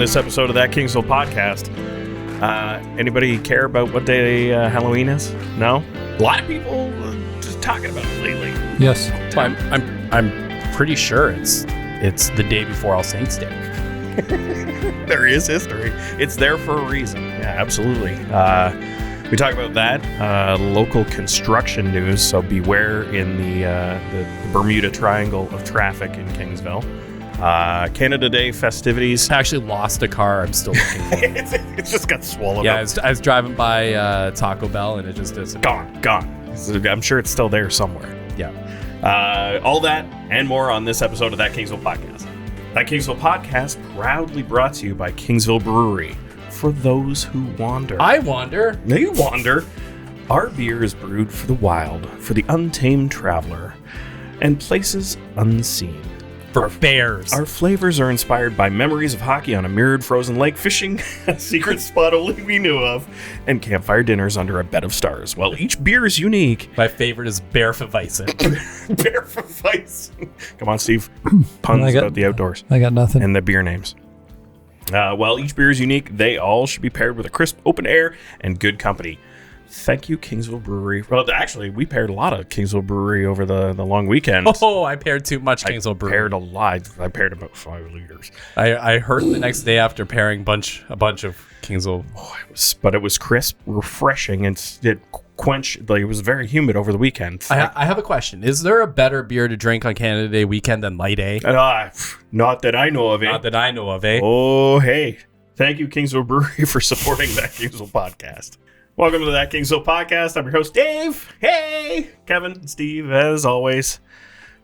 this episode of That Kingsville Podcast. Anybody care about what day Halloween is? No? A lot of people just talking about it lately. Yes. Well, I'm pretty sure it's the day before All Saints Day. There is history. It's there for a reason. Yeah, absolutely. We talk about that. Local construction news, so beware in the Bermuda Triangle of traffic in Kingsville. Canada Day festivities. I actually lost a car. I'm still looking for it. It's just got swallowed Yeah, up. I was driving by Taco Bell and it just is Gone. I'm sure it's still there somewhere. Yeah. All that and more on this episode of That Kingsville Podcast. That Kingsville Podcast proudly brought to you by Kingsville Brewery. For those who wander. I wander. You wander. Our beer is brewed for the wild, for the untamed traveler, and places unseen. For bears. Our flavors are inspired by memories of hockey on a mirrored frozen lake, fishing, a secret spot only we knew of, and campfire dinners under a bed of stars. Well, each beer is unique. My favorite is Bearfeweizen. Bearfeweizen. Come on, Steve. Puns about the outdoors. I got nothing. And the beer names. Well, each beer is unique. They all should be paired with a crisp, open air and good company. Thank you, Kingsville Brewery. Well, actually, we paired a lot of Kingsville Brewery over the long weekend. Oh, I paired too much Kingsville Brewery. I paired a lot. I paired about 5 liters. I heard the next day after pairing a bunch of Kingsville. Oh, it was crisp, refreshing, and it quenched. Like, it was very humid over the weekend. I have a question. Is there a better beer to drink on Canada Day weekend than Light A? Not that I know of, eh? Not that I know of, eh? Oh, hey. Thank you, Kingsville Brewery, for supporting That Kingsville Podcast. Welcome to That Kingsville Podcast. I'm your host, Dave. Hey, Kevin, Steve, as always.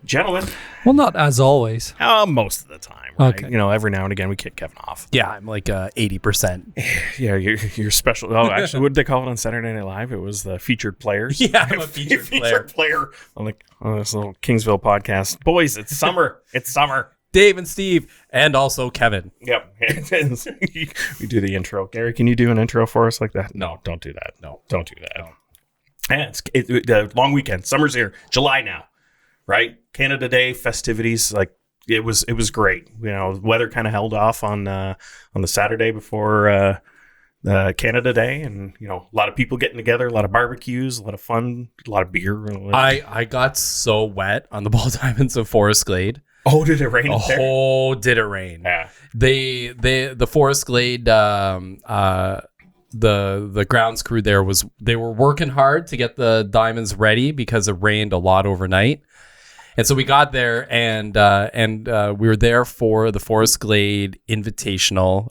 Gentlemen. Well, not as always. Most of the time, right? Okay. You know, every now and again we kick Kevin off. Yeah, I'm like 80%. Yeah, you're special. Oh, actually, what did they call it on Saturday Night Live? It was the featured players. Yeah, I'm a featured player. On this little Kingsville Podcast. Boys, it's summer. It's summer. Dave and Steve, and also Kevin. Yep. We do the intro. Gary, can you do an intro for us like that? No. Don't do that. No. Don't do that. No. And it's the long weekend. Summer's here. July now, right? Canada Day festivities. Like it was great. You know, weather kind of held off on the Saturday before Canada Day, and you know, a lot of people getting together, a lot of barbecues, a lot of fun, a lot of beer. I got so wet on the ball diamonds of Forest Glade. Oh, did it rain there? Oh, did it rain? Yeah. The Forest Glade, the grounds crew there they were working hard to get the diamonds ready because it rained a lot overnight. And so we got there and we were there for the Forest Glade Invitational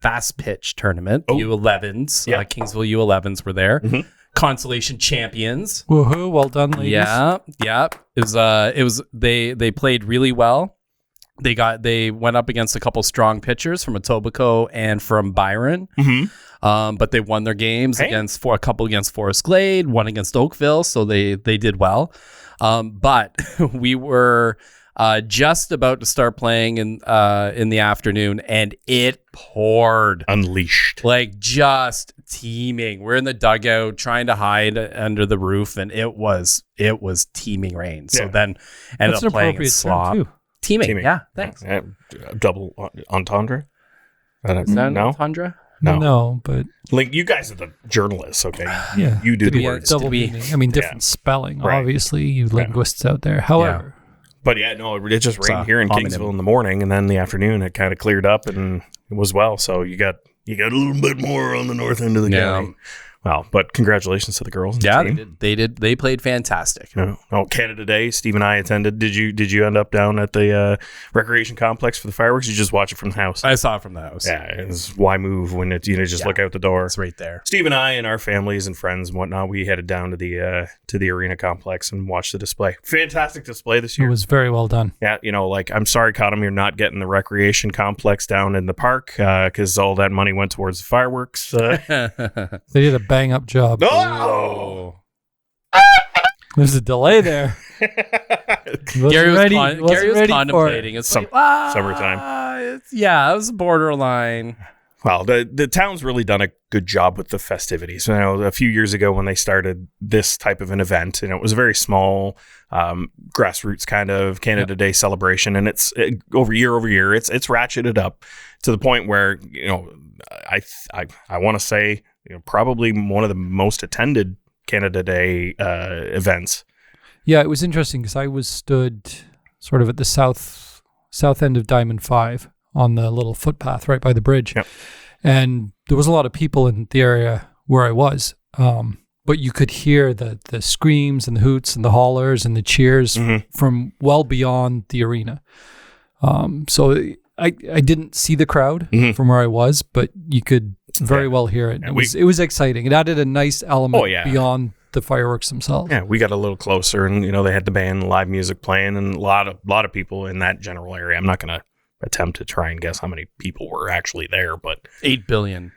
fast pitch tournament. Oh. U11s, Yeah. Kingsville U11s were there. Mm-hmm. Consolation champions. Woohoo! Well done, ladies. Yeah. It was they played really well. They went up against a couple strong pitchers from Etobicoke and from Byron. Mm-hmm. But they won their games against a couple against Forest Glade, one against Oakville, so they did well. But we were just about to start playing in the afternoon, and it poured. Unleashed. Like just teeming. We're in the dugout trying to hide under the roof, and it was teeming rain. So then ended That's up an playing in appropriate slop. term, too. Teeming. Yeah, thanks. Double entendre? Is that no? Tundra? No, but Link, you guys are the journalists, okay? yeah. You do the we- words. Double we- meaning. I mean, different spelling, Right. obviously, you linguists out there. However, But yeah, no, it just It's rained a here in homonym. Kingsville in the morning, and then in the afternoon it kind of cleared up and it was well. So you got a little bit more on the north end of the county. Well, but congratulations to the girls. And Yeah, the team. they did. They played fantastic. Oh, Canada Day. Steve and I attended. Did you end up down at the recreation complex for the fireworks? You just watch it from the house. I saw it from the house. Yeah, it's why move when it's just look out the door. It's right there. Steve and I and our families and friends and whatnot, we headed down to the arena complex and watched the display. Fantastic display this it year. was very well done. Yeah, I'm sorry, Cottam, you're not getting the recreation complex down in the park because all that money went towards the fireworks. They did a bang up job. Oh! There's a delay there. Gary was Wasn't contemplating. It's summertime. It was borderline. Well, the town's really done a good job with the festivities. You know, a few years ago when they started this type of an event, and it was a very small grassroots kind of Canada Day celebration, and it's over year, it's ratcheted up. to the point where, I want to say, probably one of the most attended Canada Day events. Yeah, it was interesting because I was stood sort of at the south end of Diamond 5 on the little footpath right by the bridge. Yep. And there was a lot of people in the area where I was. But you could hear the screams and the hoots and the hollers and the cheers from well beyond the arena. So I didn't see the crowd from where I was, but you could very well hear it. It was exciting. It added a nice element beyond the fireworks themselves. Yeah, we got a little closer, and they had the band, live music playing, and a lot of people in that general area. I'm not going to attempt to try and guess how many people were actually there, but 8 billion.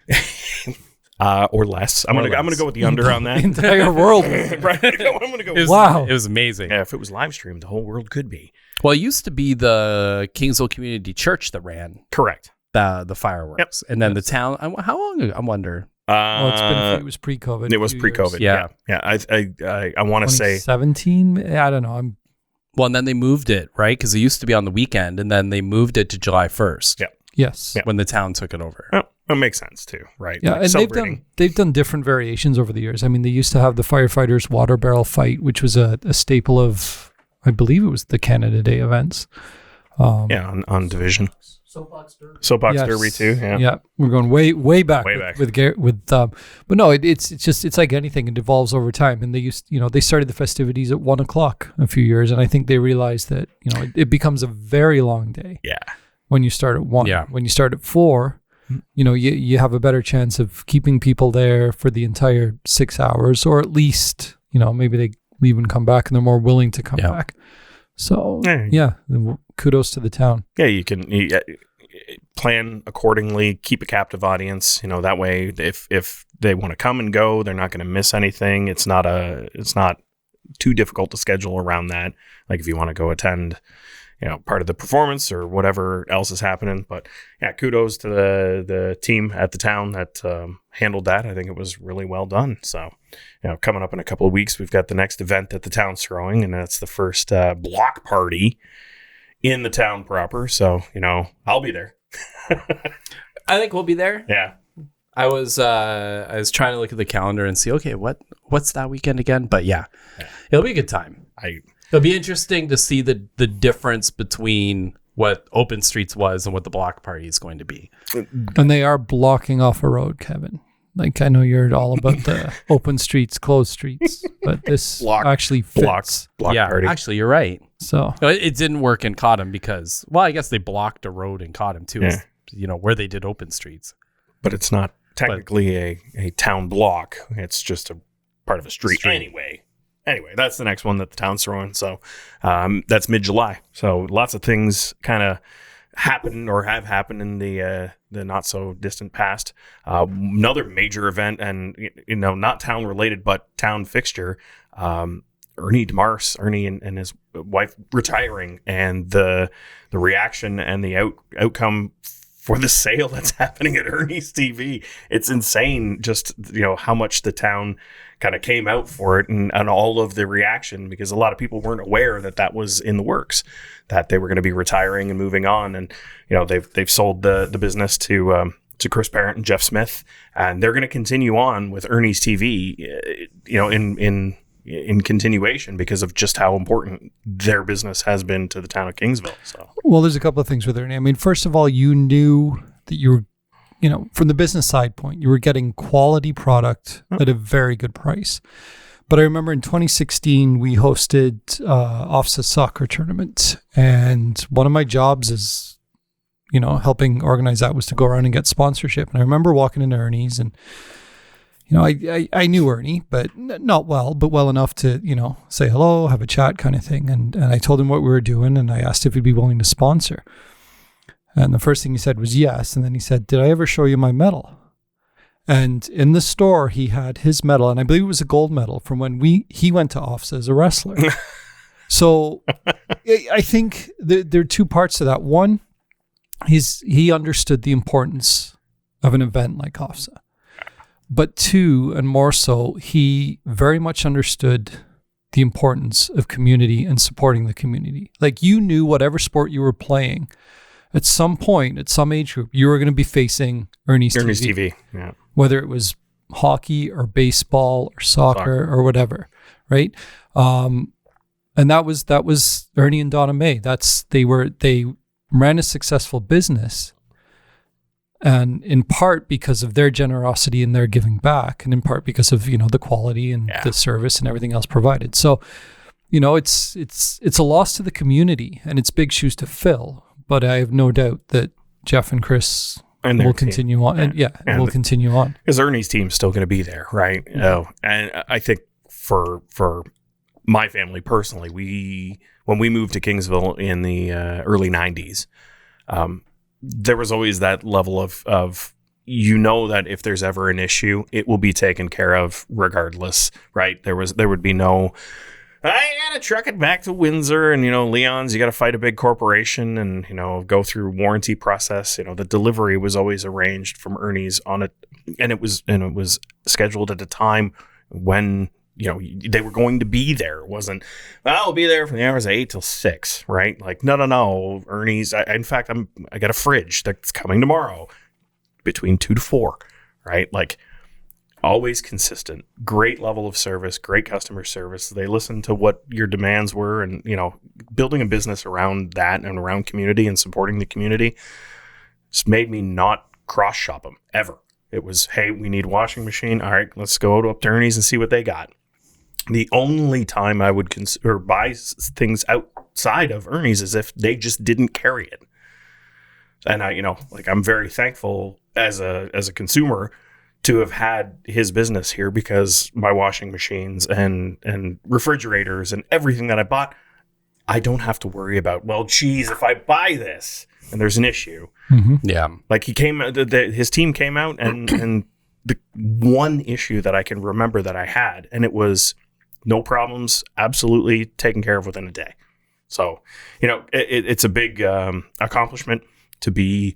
Or less. I'm gonna go with the under on that. The entire world. Right. I'm gonna go. Wow. It was amazing. Yeah, if it was live streamed, the whole world could be. Well, it used to be the Kingsville Community Church that ran Correct. the fireworks, and then the town. How long ago? I wonder. It was pre-COVID. It was pre-COVID. Yeah. I want to say 17. I don't know. Well, and then they moved it, right? Because it used to be on the weekend, and then they moved it to July 1st. Yeah. Yes. When the town took it over. Oh, it makes sense too, right? Yeah, and they've done different variations over the years. I mean, they used to have the firefighters' water barrel fight, which was a staple of, I believe it was the Canada Day events. On Division. Soapbox Derby too. Yeah, we're going way back. Way back. But no, it's like anything. It evolves over time. And they started the festivities at 1:00 a few years, and I think they realized that it becomes a very long day. Yeah. When you start at 1, when you start at 4, you have a better chance of keeping people there for the entire 6 hours, or at least maybe they leave and come back, and they're more willing to come back. So kudos to the town. Yeah, you can plan accordingly, keep a captive audience. That way, if they want to come and go, they're not going to miss anything. It's not too difficult to schedule around that. Like if you want to go attend, part of the performance or whatever else is happening. But yeah, kudos to the team at the town that handled that. I think it was really well done. So, coming up in a couple of weeks, we've got the next event that the town's throwing, and that's the first block party in the town proper. So, I'll be there. I think we'll be there. Yeah. I was trying to look at the calendar and see, okay, what's that weekend again? But yeah, it'll be a good time. It'll be interesting to see the difference between what Open Streets was and what the block party is going to be. And they are blocking off a road, Kevin. Like, I know you're all about the open streets, closed streets, but this actually fits. Block party. Actually, you're right. So it didn't work in Cotton because, well, I guess they blocked a road in Cotton too, where they did open streets. But it's not technically a town block. It's just a part of a street. Anyway, that's the next one that the town's throwing. So that's mid-July. So lots of things kind of happen or have happened in the not so distant past. Another major event, and not town related, but town fixture. Ernie and his wife retiring, and the reaction and the outcome for the sale that's happening at Ernie's TV. It's insane just, how much the town kind of came out for it and all of the reaction, because a lot of people weren't aware that was in the works, that they were going to be retiring and moving on. And, they've sold the business to Chris Parent and Jeff Smith, and they're going to continue on with Ernie's TV, in continuation because of just how important their business has been to the town of Kingsville. So, well, there's a couple of things with Ernie. I mean, first of all, you knew that you were, from the business side point, you were getting quality product at a very good price. But I remember in 2016, we hosted OFSA soccer tournament, and one of my jobs is, helping organize that was to go around and get sponsorship. And I remember walking into Ernie's, and I knew Ernie, but not well, but well enough to, say hello, have a chat kind of thing. And I told him what we were doing, and I asked if he'd be willing to sponsor. And the first thing he said was yes. And then he said, "Did I ever show you my medal?" And in the store, he had his medal, and I believe it was a gold medal from when he went to OFSA as a wrestler. So I think there are two parts to that. One, he understood the importance of an event like OFSA. But two, and more so, he very much understood the importance of community and supporting the community. Like, you knew whatever sport you were playing, at some point, at some age group, you were going to be facing Ernie's TV. Yeah. Whether it was hockey or baseball or soccer or whatever, right? And that was Ernie and Donna May. They ran a successful business, and in part because of their generosity and their giving back, and in part because of the quality and the service and everything else provided. So, it's a loss to the community, and it's big shoes to fill. But I have no doubt that Jeff and Chris will continue on, and will continue on because Ernie's team's still going to be there, right? And I think for my family personally, when we moved to Kingsville in the early 90s, there was always that level of that if there's ever an issue, it will be taken care of regardless, right? There would be no, I gotta truck it back to Windsor, and Leon's, you gotta fight a big corporation and go through warranty process. The delivery was always arranged from Ernie's on it, and it was scheduled at a time when they were going to be there. It wasn't, I'll be there from the hours of 8 till 6, right? Like, no. Ernie's, in fact, I got a fridge that's coming tomorrow between 2 to 4, right? Like, always consistent, great level of service, great customer service. They listened to what your demands were, and, building a business around that and around community and supporting the community just made me not cross shop them ever. It was, hey, we need a washing machine. All right, let's go to Ernie's and see what they got. The only time I would buy things outside of Ernie's is if they just didn't carry it. And I'm very thankful as a consumer to have had his business here, because my washing machines and refrigerators and everything that I bought, I don't have to worry about, well, geez, if I buy this and there's an issue. Mm-hmm. Yeah. Like his team came out and the one issue that I can remember that I had, and it was no problems, absolutely taken care of within a day. So, it's a big accomplishment to be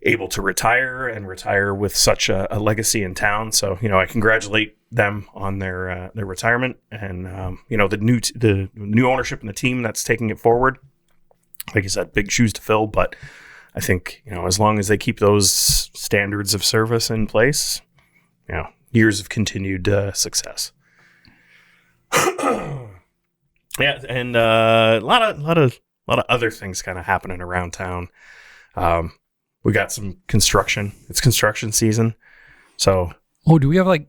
able to retire with such a legacy in town. So, I congratulate them on their retirement, and the new ownership and the team that's taking it forward. Like you said, big shoes to fill, but I think, as long as they keep those standards of service in place, years of continued success. Yeah, and a lot of other things kind of happening around town. We got some construction. It's construction season, so. Oh, do we have like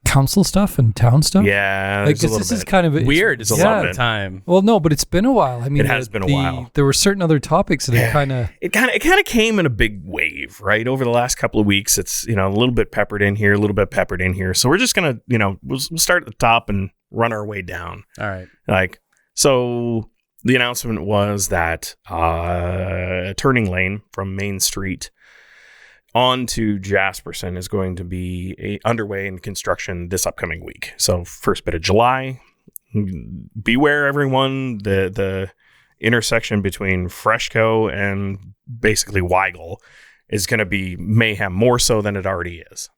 council stuff and town stuff? Yeah, like this is kind of weird. It's a long time. Well, no, but it's been a while. I mean, it has been a while. There were certain other topics that it kind of came in a big wave, right? Over the last couple of weeks, it's a little bit peppered in here, a little bit peppered in here. So we're just gonna we'll start at the top and run our way down. All right. Like, so the announcement was that a turning lane from Main Street onto Jasperson is going to be underway in construction this upcoming week. So first bit of July. Beware, everyone. The intersection between Freshco and basically Weigel is going to be mayhem, more so than it already is.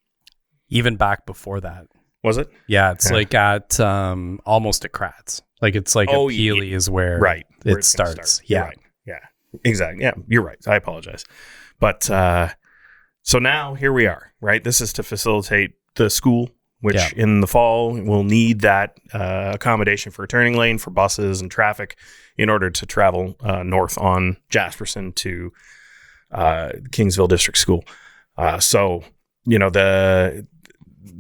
Even back before that. Was it? Yeah, it's like at almost at Kratz. Like it's like at Peely is where it starts. Yeah. Right. Yeah, exactly. Yeah, you're right. I apologize. But so now here we are, right? This is to facilitate the school, which in the fall will need that accommodation for a turning lane for buses and traffic in order to travel north on Jasperson to Kingsville District School. So,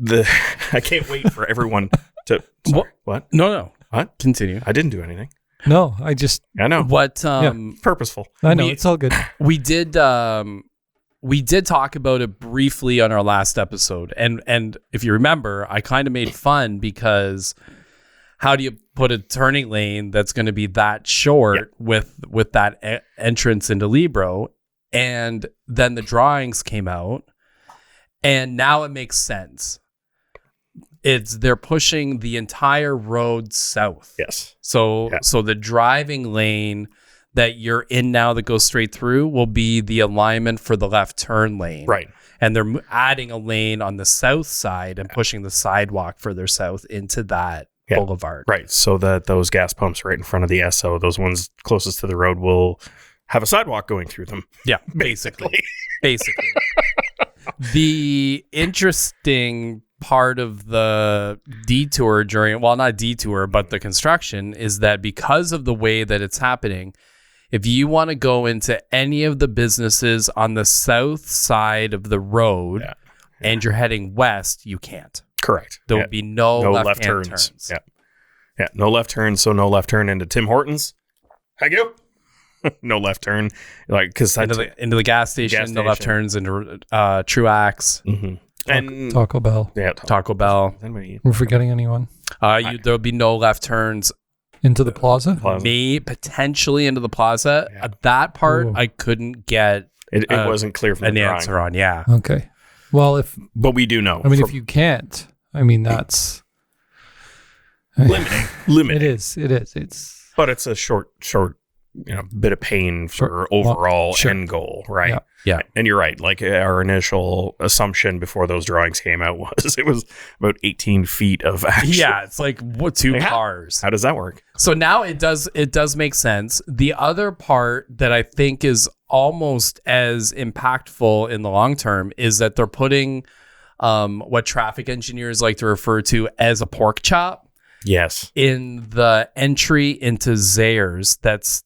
the I can't wait for everyone to. Sorry, what? No. What? Continue. I didn't do anything. No, I know. What? Purposeful. I know, it's all good. We did talk about it briefly on our last episode, and if you remember, I kind of made fun because how do you put a turning lane that's going to be that short with that entrance into Libro? And then the drawings came out, and now it makes sense. They're pushing the entire road south. Yes. So the driving lane that you're in now that goes straight through will be the alignment for the left turn lane. Right. And they're adding a lane on the south side and pushing the sidewalk further south into that boulevard. Right. So that those gas pumps right in front of the SO, those ones closest to the road, will have a sidewalk going through them. Yeah, basically. The interesting part of the detour not detour, but the construction is that because of the way that it's happening, if you want to go into any of the businesses on the south side of the road and you're heading west, you can't. Correct. There will be no left turns. Yeah, no left turns. So no left turn into Tim Hortons. Thank you. No left turn, like because into the gas station. No left turns into Truax. Mm-hmm. And Taco Bell. Yeah, Taco Bell. We're forgetting anyone? There'll be no left turns into the plaza. May potentially into the plaza. That part I couldn't get. It wasn't clear from the answer on. Yeah. Okay. Well, but we do know. I mean, if you can't, I mean, that's limiting. It is. It's. But it's a short, bit of pain for overall end goal, right? Yeah. And you're right. Like our initial assumption before those drawings came out it was about 18 feet of action. Yeah, it's like two cars. How does that work? So now it does make sense. The other part that I think is almost as impactful in the long term is that they're putting what traffic engineers like to refer to as a pork chop. Yes. In the entry into Zayres, that's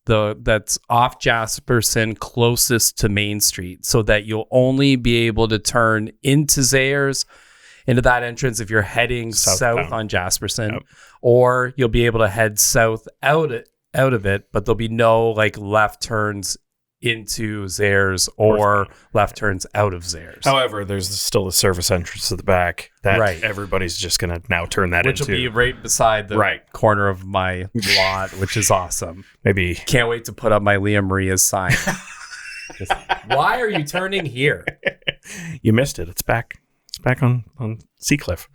off Jasperson closest to Main Street, so that you'll only be able to turn into Zayres, into that entrance if you're heading south on Jasperson, or you'll be able to head south out of it, but there'll be no like left turns into Zayres or left turns out of Zayres. However, there's still a service entrance to the back that everybody's just going to now turn that which into. Which will be right beside the corner of my lot, which is awesome. Maybe. Can't wait to put up my Leah Maria's sign. Why are you turning here? You missed it. It's back. It's back on Seacliff.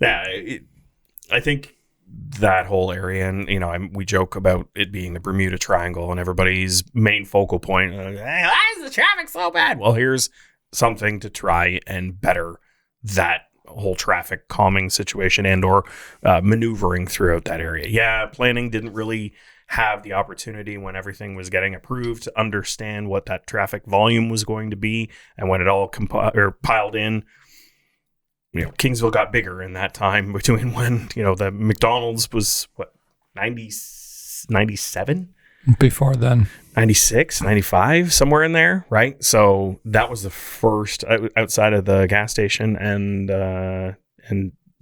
Yeah, I think that whole area, and we joke about it being the Bermuda Triangle and everybody's main focal point. Hey, why is the traffic so bad? Well, here's something to try and better that whole traffic calming situation and or maneuvering throughout that area. Yeah, planning didn't really have the opportunity when everything was getting approved to understand what that traffic volume was going to be, and when it all piled in. Kingsville got bigger in that time between when, the McDonald's was, 97? Before then. 96, 95, somewhere in there, right? So that was the first outside of the gas station and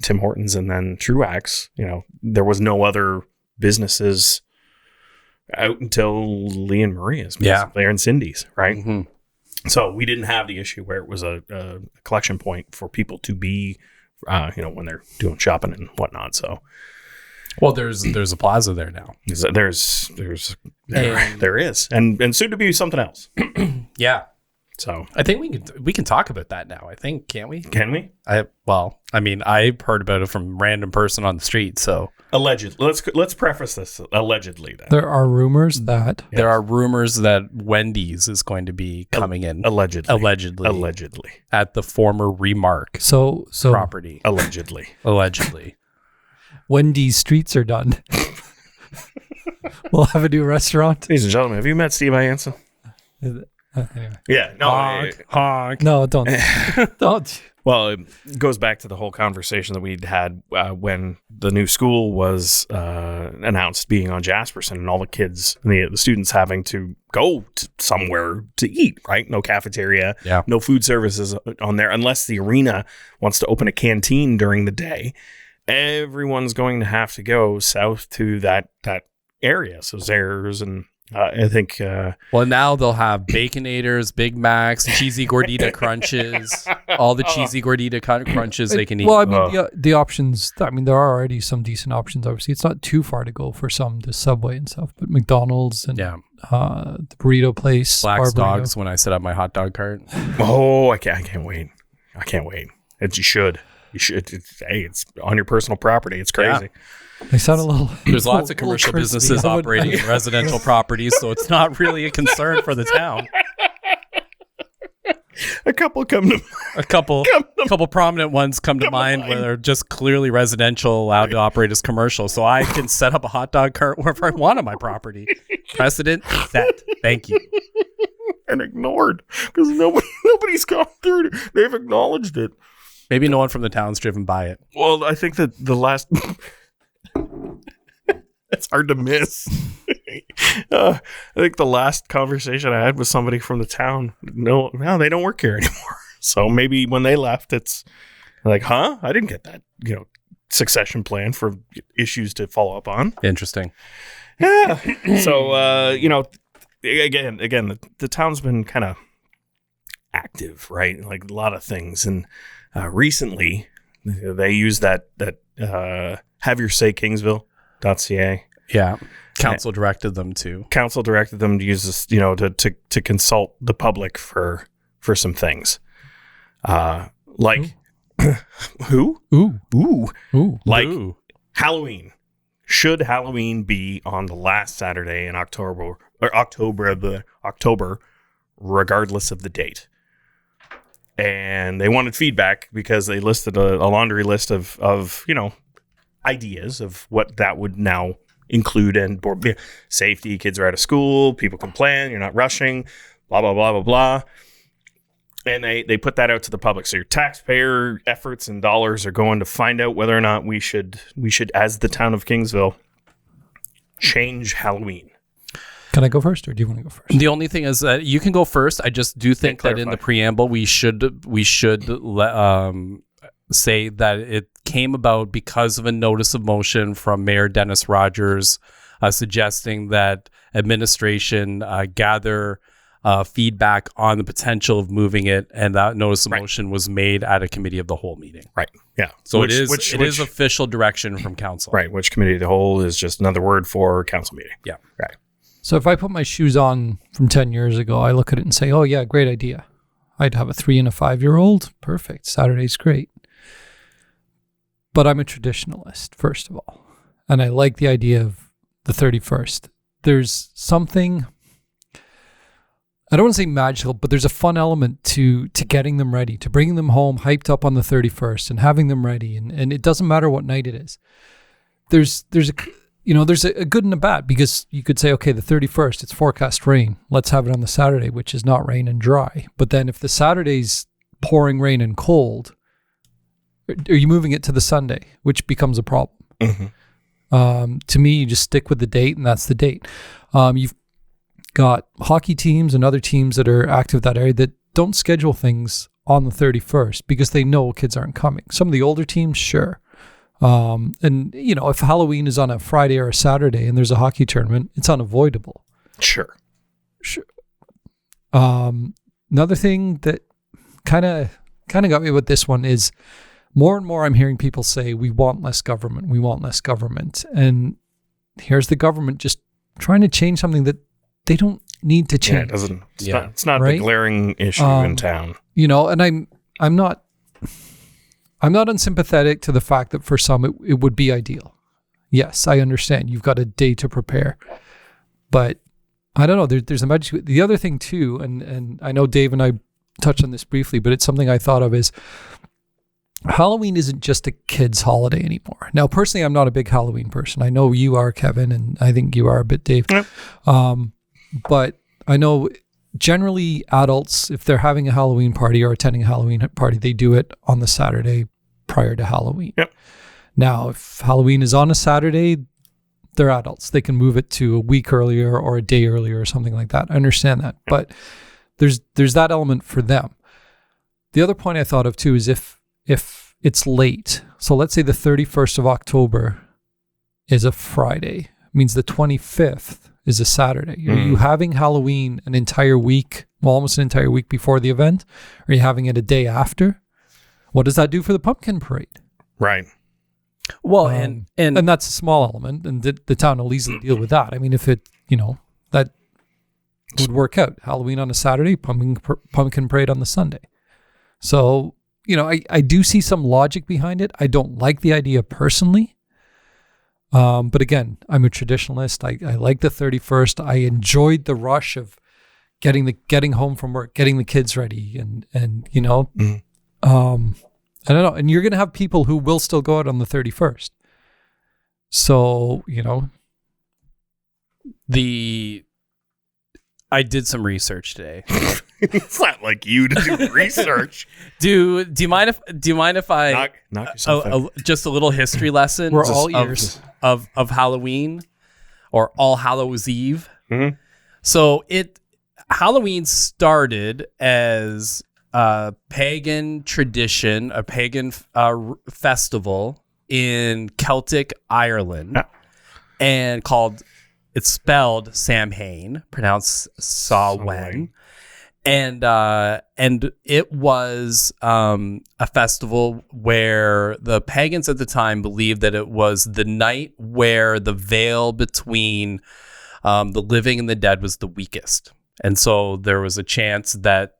Tim Hortons and then Truax. There was no other businesses out until Lee and Maria's. There and Cindy's, right? Mm-hmm. So we didn't have the issue where it was a collection point for people to be, when they're doing shopping and whatnot. So, well, there's a plaza there now. There is, and soon to be something else. Yeah. So I think we can talk about that now. I think, can't we? Can we? I heard about it from a random person on the street. So allegedly, let's preface this allegedly. Then there are rumors that Wendy's is going to be coming in allegedly at the former Remark property. Allegedly. Wendy's streets are done. We'll have a new restaurant. Ladies and gentlemen, have you met Steve Hansen? Anyway. Yeah, no, honk. No, don't. Well, it goes back to the whole conversation that we'd had when the new school was announced being on Jasperson, and all the kids, the students having to go to somewhere to eat, right? No cafeteria, no food services on there, unless the arena wants to open a canteen during the day. Everyone's going to have to go south to that area, so Zayres and. I think. Well, now they'll have Baconators, Big Macs, cheesy gordita crunches, all the cheesy gordita crunches they can eat. Well, I mean, the options. I mean, there are already some decent options. Obviously, it's not too far to go for some to Subway and stuff. But McDonald's and the burrito place, Black's Dogs. When I set up my hot dog cart. Oh, I can't wait. You should. It's on your personal property. It's crazy. Yeah. They sound a little. There's lots of commercial businesses operating in residential properties, so it's not really a concern for the town. A couple come to A couple prominent ones come to mind where they're just clearly residential, allowed to operate as commercial. So I can set up a hot dog cart wherever I want on my property. Precedent set. Thank you. And ignored because nobody's gone through it. They've acknowledged it. Maybe no one from the town's driven by it. Well, I think that the last... It's hard to miss. I think the last conversation I had with somebody from the town, no, they don't work here anymore. So maybe when they left, it's like, huh? I didn't get that, succession plan for issues to follow up on. Interesting. Yeah. So, again, the town's been kind of active, right? Like a lot of things. And recently, they use that have your say Kingsville.ca. Yeah. Council directed them to use this, to consult the public for some things. Like who? Ooh. Like Halloween. Should Halloween be on the last Saturday in October, regardless of the date? And they wanted feedback because they listed a laundry list of ideas of what that would now include, and safety, kids are out of school, people can plan, you're not rushing, blah, blah, blah, blah, blah. And they put that out to the public. So your taxpayer efforts and dollars are going to find out whether or not we should, as the town of Kingsville, change Halloween. Can I go first, or do you want to go first? The only thing is that you can go first. I just do think that in the preamble we should say that it came about because of a notice of motion from Mayor Dennis Rogers suggesting that administration gather feedback on the potential of moving it, and that notice of motion was made at a committee of the whole meeting. Right. Yeah. So it is official direction from council. Right. Which committee of the whole is just another word for council meeting. Yeah. Right. So if I put my shoes on from 10 years ago, I look at it and say, oh yeah, great idea. I'd have a 3 and a 5-year-old. Perfect. Saturday's great. But I'm a traditionalist, first of all. And I like the idea of the 31st. There's something, I don't want to say magical, but there's a fun element to getting them ready, to bringing them home hyped up on the 31st and having them ready. And it doesn't matter what night it is. There's a good and a bad, because you could say, okay, the 31st, it's forecast rain. Let's have it on the Saturday, which is not rain and dry. But then if the Saturday's pouring rain and cold, are you moving it to the Sunday, which becomes a problem? Mm-hmm. To me, you just stick with the date, and that's the date. You've got hockey teams and other teams that are active that area that don't schedule things on the 31st because they know kids aren't coming. Some of the older teams, sure. And if Halloween is on a Friday or a Saturday and there's a hockey tournament, it's unavoidable. Sure. Another thing that kind of got me with this one is more and more I'm hearing people say, we want less government. And here's the government just trying to change something that they don't need to change. Yeah, it's not right? The glaring issue in town. And I'm not unsympathetic to the fact that for some it would be ideal. Yes, I understand. You've got a day to prepare. But I don't know. There's a magic. The other thing too, and I know Dave and I touched on this briefly, but it's something I thought of, is Halloween isn't just a kid's holiday anymore. Now, personally, I'm not a big Halloween person. I know you are, Kevin, and I think you are a bit, Dave. Yep. But I know generally adults, if they're having a Halloween party or attending a Halloween party, they do it on the Saturday prior to Halloween. Yep. Now, if Halloween is on a Saturday, they're adults. They can move it to a week earlier or a day earlier or something like that. I understand that. Yep. But there's that element for them. The other point I thought of too is if it's late, so let's say the 31st of October is a Friday, means the 25th is a Saturday. Are you having Halloween an entire week, almost an entire week before the event? Are you having it a day after? What does that do for the pumpkin parade? Right. Well, and that's a small element, and the town will easily deal with that. I mean, if it, that would work out. Halloween on a Saturday, pumpkin parade on the Sunday. So, I do see some logic behind it. I don't like the idea personally. But again, I'm a traditionalist. I like the 31st. I enjoyed the rush of getting home from work, getting the kids ready, and you know, Mm-hmm. I don't know. And you're gonna have people who will still go out on the 31st. So you know, I did some research today. It's not like you to do research. Do you mind if I knock yourself out. just a little history lesson? We're all ears. of Halloween or All Hallows Eve. Mhm. So Halloween started as a pagan tradition, a pagan festival in Celtic Ireland, Yeah. and it's spelled Samhain, pronounced Samhain. And it was a festival where the pagans at the time believed that it was the night where the veil between the living and the dead was the weakest. And so there was a chance that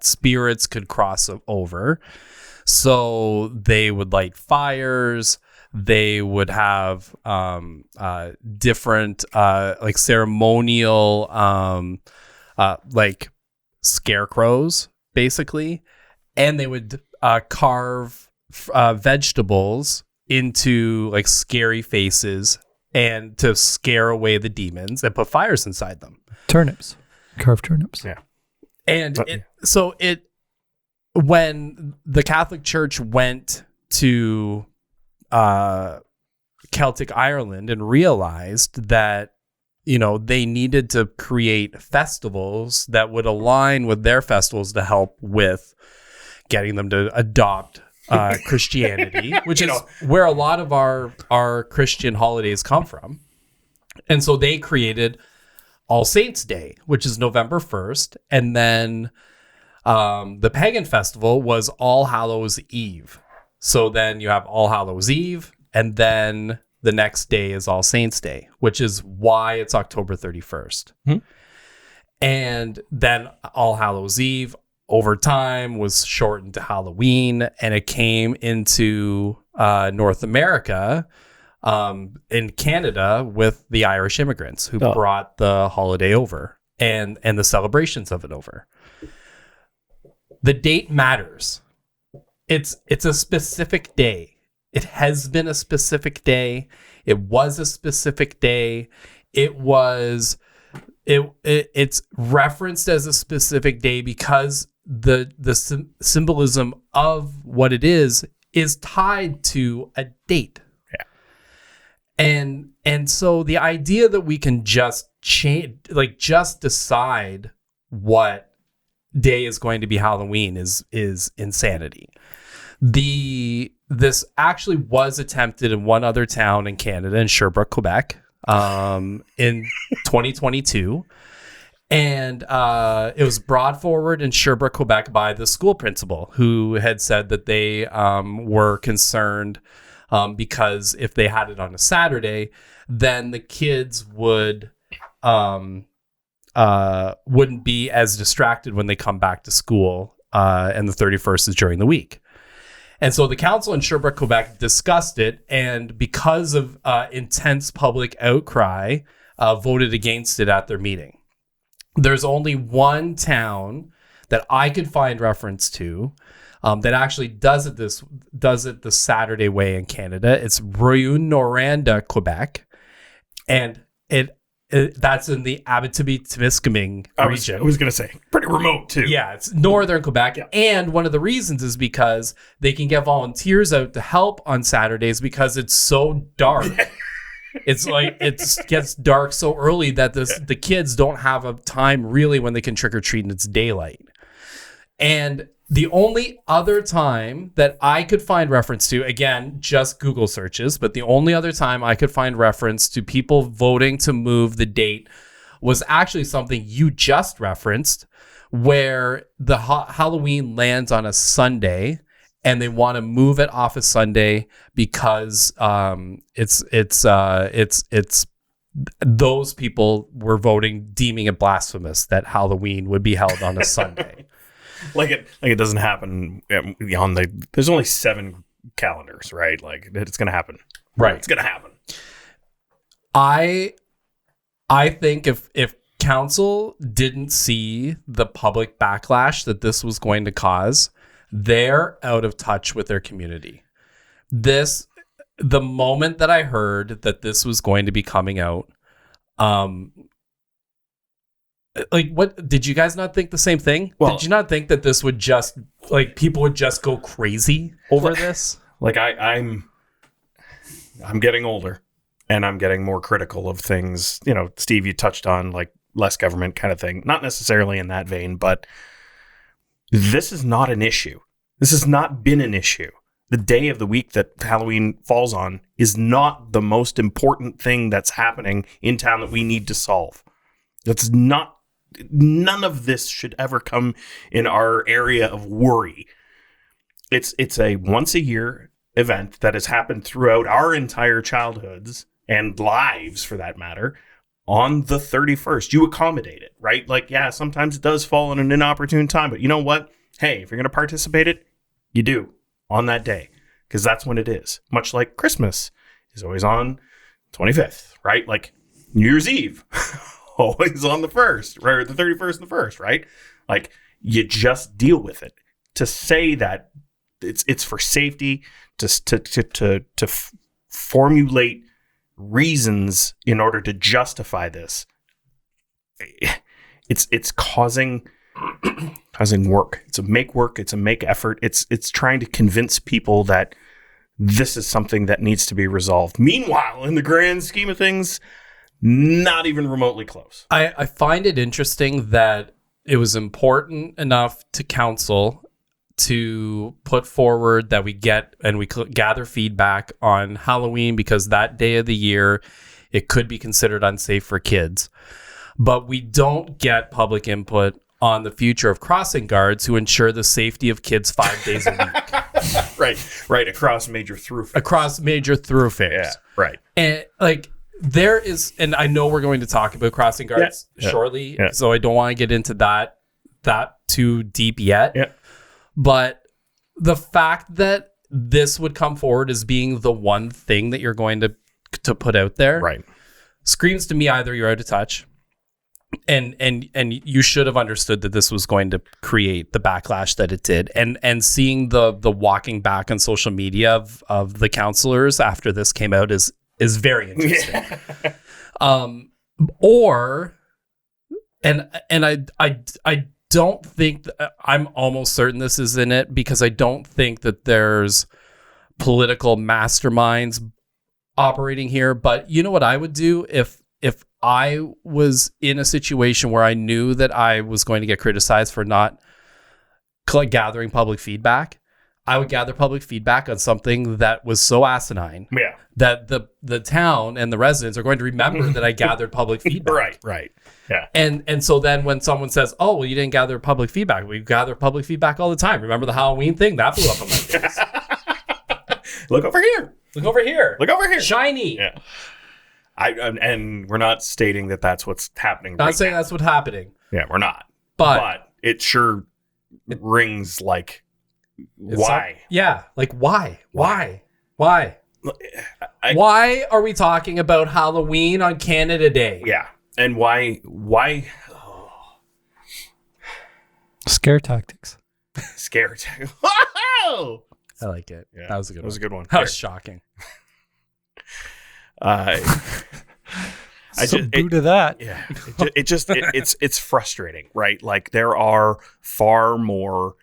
spirits could cross over. So they would light fires. They would have different like ceremonial like scarecrows, basically, and they would carve vegetables into like scary faces and to scare away the demons and put fires inside them. Turnips, carved turnips. Yeah. And when the Catholic Church went to Celtic Ireland and realized that, you know, they needed to create festivals that would align with their festivals to help with getting them to adopt Christianity, which is where a lot of our Christian holidays come from. And so they created All Saints Day, which is November 1st. And then the pagan festival was All Hallows Eve. So then you have All Hallows Eve, and then the next day is All Saints Day, which is why it's October 31st. Hmm. And then All Hallows Eve over time was shortened to Halloween, and it came into North America in Canada with the Irish immigrants who brought the holiday over and the celebrations of it over. The date matters. It's a specific day. It has been a specific day. It was a specific day. It's referenced as a specific day because the symbolism of what it is tied to a date. Yeah. And so the idea that we can just just decide what day is going to be Halloween is insanity. This actually was attempted in one other town in Canada, in Sherbrooke, Quebec, in 2022. And it was brought forward in Sherbrooke, Quebec by the school principal, who had said that they were concerned because if they had it on a Saturday, then the kids wouldn't be as distracted when they come back to school, and the 31st is during the week. And so the council in Sherbrooke, Quebec discussed it, and because of intense public outcry, voted against it at their meeting. There's only one town that I could find reference to that actually does it the Saturday way in Canada. It's Rouyn-Noranda, Quebec, and that's in the Abitibi-Témiscamingue region. I was going to say, pretty remote too. Yeah, it's northern Quebec. Yeah. And one of the reasons is because they can get volunteers out to help on Saturdays because it's so dark. It's like it gets dark so early that the kids don't have a time really when they can trick or treat and it's daylight. And the only other time that I could find reference to, again, just Google searches, but the only other time I could find reference to people voting to move the date was actually something you just referenced, where the Halloween lands on a Sunday and they want to move it off a Sunday because it's those people were voting, deeming it blasphemous that Halloween would be held on a Sunday. Like it doesn't happen on there's only 7 calendars, right? Like it's gonna happen. Right. It's gonna happen. I think if council didn't see the public backlash that this was going to cause. They're out of touch with their community. The moment that I heard that this was going to be coming out, like, what did you guys not think the same thing? Well, did you not think that this would just, like, people would just go crazy over this? Like, I'm getting older, and I'm getting more critical of things. You know, Steve, you touched on, like, less government kind of thing. Not necessarily in that vein, but this is not an issue. This has not been an issue. The day of the week that Halloween falls on is not the most important thing that's happening in town that we need to solve. That's not. None of this should ever come in our area of worry. It's a once a year event that has happened throughout our entire childhoods and lives, for that matter. On the 31st, you accommodate it, right? Like, yeah, sometimes it does fall in an inopportune time, but you know what? Hey, if you're going to participate it, you do on that day, because that's when it is. Much like Christmas is always on 25th, right? Like New Year's Eve. Always on the 1st, right? Or the 31st and the 1st, right? Like, you just deal with it. To say that it's for safety, to formulate reasons in order to justify this, it's causing work. It's a make work. It's a make effort. It's trying to convince people that this is something that needs to be resolved. Meanwhile, in the grand scheme of things, not even remotely close. I find it interesting that it was important enough to council to put forward that we gather feedback on Halloween, because that day of the year, it could be considered unsafe for kids. But we don't get public input on the future of crossing guards who ensure the safety of kids 5 days a week. Right. Across major thoroughfares. Yeah, right. And like, there is, and I know we're going to talk about crossing guards shortly, so I don't want to get into that too deep yet. Yeah. But the fact that this would come forward as being the one thing that you're going to put out there, right, screams to me either you're out of touch, and you should have understood that this was going to create the backlash that it did, and seeing the walking back on social media of the councillors after this came out is very interesting. I don't think I'm almost certain this is in it, because I don't think that there's political masterminds operating here. But you know what I would do if I was in a situation where I knew that I was going to get criticized for not gathering public feedback? I would gather public feedback on something that was so asinine that the town and the residents are going to remember that I gathered public feedback. Right. Yeah. And so then when someone says, oh, well, you didn't gather public feedback. We gather public feedback all the time. Remember the Halloween thing? That blew up on my face. Look over here. Look over here. Look over here. Shiny. Yeah. And we're not stating that that's what's happening. Not saying that's what's happening. Yeah, we're not. But it sure rings like... Why? Like why? Why are we talking about Halloween on Canada Day? Yeah. And why? Scare tactics. Scare tactics. I like it. Yeah, that was a good one. That was a good one. That was shocking. Boo to that. Yeah. It's frustrating, right? Like, there are far more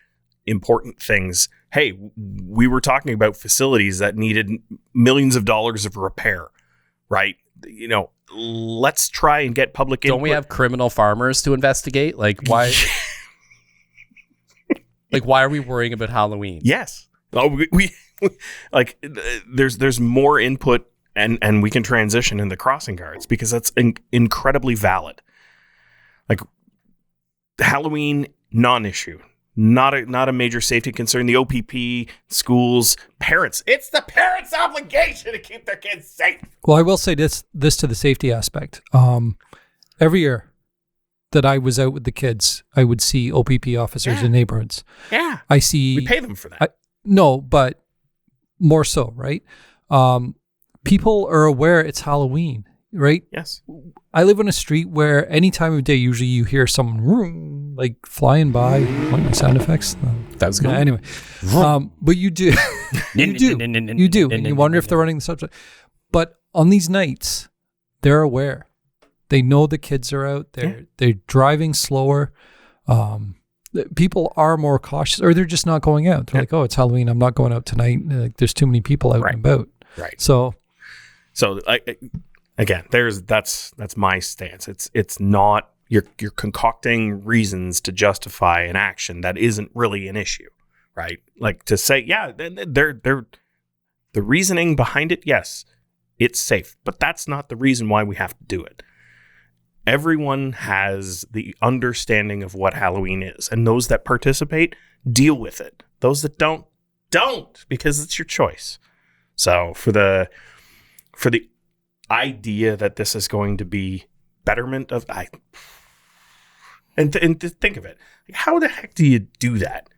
important things. Hey, we were talking about facilities that needed millions of dollars of repair, right? You know, let's try and get public input. Don't we have criminal farmers to investigate? Like, why? Like, why are we worrying about Halloween? Yes. Oh, we like, there's more input, and we can transition into crossing guards, because that's incredibly valid. Like, Halloween, non-issue. Not a major safety concern. The OPP, schools, parents. It's the parents' obligation to keep their kids safe. Well, I will say this to the safety aspect. Every year that I was out with the kids, I would see OPP officers in neighborhoods. Yeah. We pay them for that. No, but more so, right? People are aware it's Halloween. right? Yes. I live on a street where any time of day, usually you hear someone vroom, like flying by. What sound effects? That was good. Anyway, but you do, you do, and you wonder if they're running the subject. But on these nights, they're aware. They know the kids are out. They're driving slower. People are more cautious, or they're just not going out. They're like, "Oh, it's Halloween. I'm not going out tonight. Like, there's too many people out and about." Right. So again, that's my stance. It's not you're concocting reasons to justify an action that isn't really an issue, right? Like to say, they're the reasoning behind it. Yes, it's safe, but that's not the reason why we have to do it. Everyone has the understanding of what Halloween is, and those that participate deal with it. Those that don't because it's your choice. So for the idea that this is going to be betterment of and to think of it, how the heck do you do that?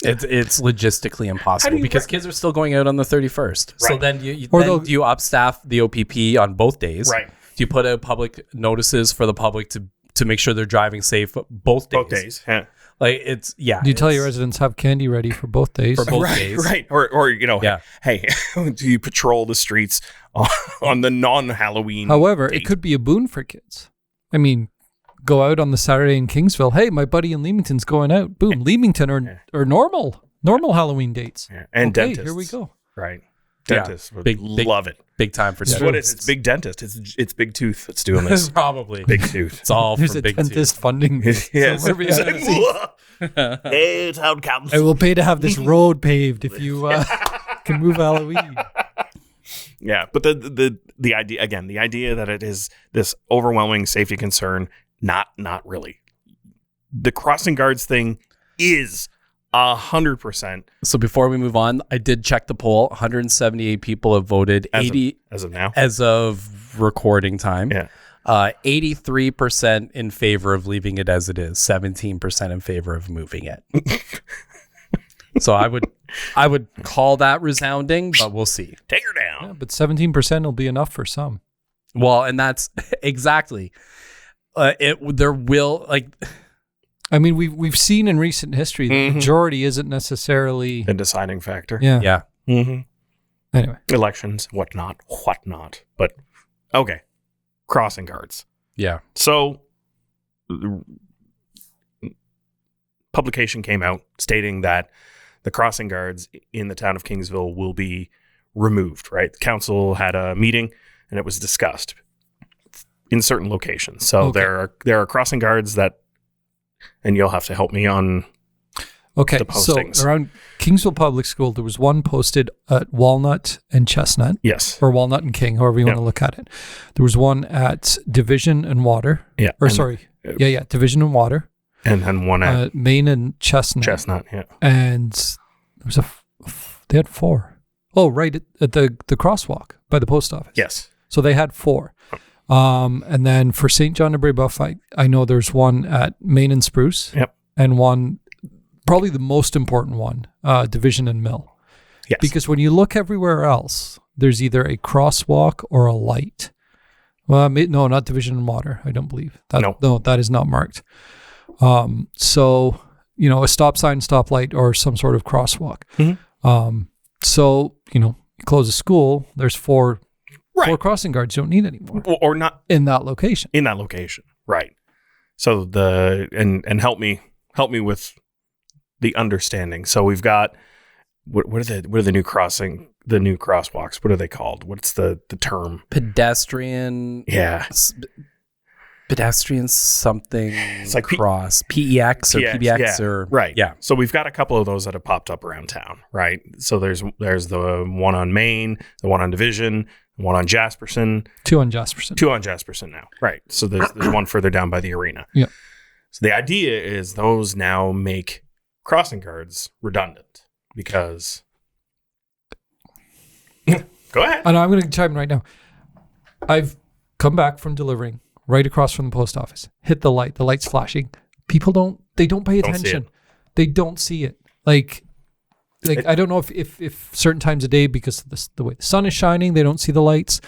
It's logistically impossible because kids are still going out on the 31st. Right. So then do you upstaff the OPP on both days? Right. Do you put out public notices for the public to make sure they're driving safe both days? Both days, yeah. Like it's Do you tell your residents have candy ready for both days? For both days, right? Or hey, do you patrol the streets on the non-Halloween? However, date? it could be a boon for kids. I mean, go out on the Saturday in Kingsville. Hey, my buddy in Leamington's going out. Boom, Leamington or normal Halloween dates. Yeah. And dentists. Here we go. Right. Dentists would love it. Big time for dentists. What is it? It's big dentist. It's Big Tooth that's doing this. Probably Big Tooth. It's all There's for a Big dentist Tooth. funding. Yes. Hey, it's how it counts. I will pay to have this road paved if you can move Halloween. Yeah, but the idea again, the idea that it is this overwhelming safety concern, not really. The crossing guards thing is 100%. So before we move on, I did check the poll. 178 people have voted. As of now, as of recording time. Yeah. 83% in favor of leaving it as it is. 17% in favor of moving it. So I would call that resounding, but we'll see. Take her down. Yeah, but 17% will be enough for some. Well, and that's exactly. There will I mean, we've seen in recent history the majority isn't necessarily a deciding factor. Yeah. Mm-hmm. Anyway, elections, whatnot. But okay, crossing guards. Yeah. So, publication came out stating that the crossing guards in the town of Kingsville will be removed. Right, the council had a meeting and it was discussed in certain locations. So there are crossing guards that. And you'll have to help me on the postings. So around Kingsville Public School, there was one posted at Walnut and Chestnut. Yes. Or Walnut and King, however you want to look at it. There was one at Division and Water. Yeah. Division and Water. And then one at Main and Chestnut. Chestnut, yeah. And there was they had 4. Oh, right at the crosswalk by the post office. Yes. So they had 4. And then for St. John de Brébeuf, I know there's one at Main and Spruce. Yep. And one, probably the most important one, Division and Mill. Yes. Because when you look everywhere else, there's either a crosswalk or a light. Well, no, not Division and Water, I don't believe. No, that is not marked. So, a stop sign, stop light, or some sort of crosswalk. Mm-hmm. So, you close a school, there's 4 crossing guards you don't need anymore. Or not in that location. Right. So and help me with the understanding. So we've got what are the new crosswalks? What are they called? What's the term? Pedestrian. Yeah. Pedestrian something. It's like cross PEX or PBX or right. Yeah. So we've got a couple of those that have popped up around town. Right. So there's the one on Main, the one on Division. One on Jasperson. 2 on Jasperson. 2 on Jasperson now. Right. So there's one further down by the arena. Yeah. So the idea is those now make crossing guards redundant because... Go ahead. I know, I'm going to chime in right now. I've come back from delivering right across from the post office. Hit the light. The light's flashing. People don't pay attention. They don't see it. I don't know if certain times of day, because of the way the sun is shining, they don't see the lights.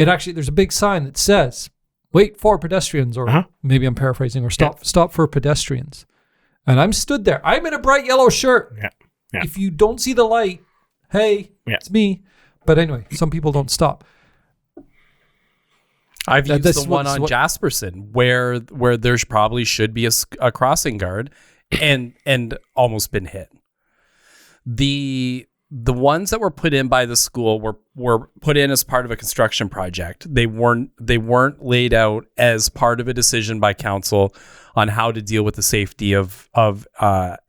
there's a big sign that says, wait for pedestrians, or maybe I'm paraphrasing, or stop for pedestrians. And I'm stood there. I'm in a bright yellow shirt. Yeah. If you don't see the light, hey, it's me. But anyway, some people don't stop. I've used the one on Jasperson where there probably should be a crossing guard and almost been hit. The ones that were put in by the school were put in as part of a construction project. They weren't laid out as part of a decision by council on how to deal with the safety of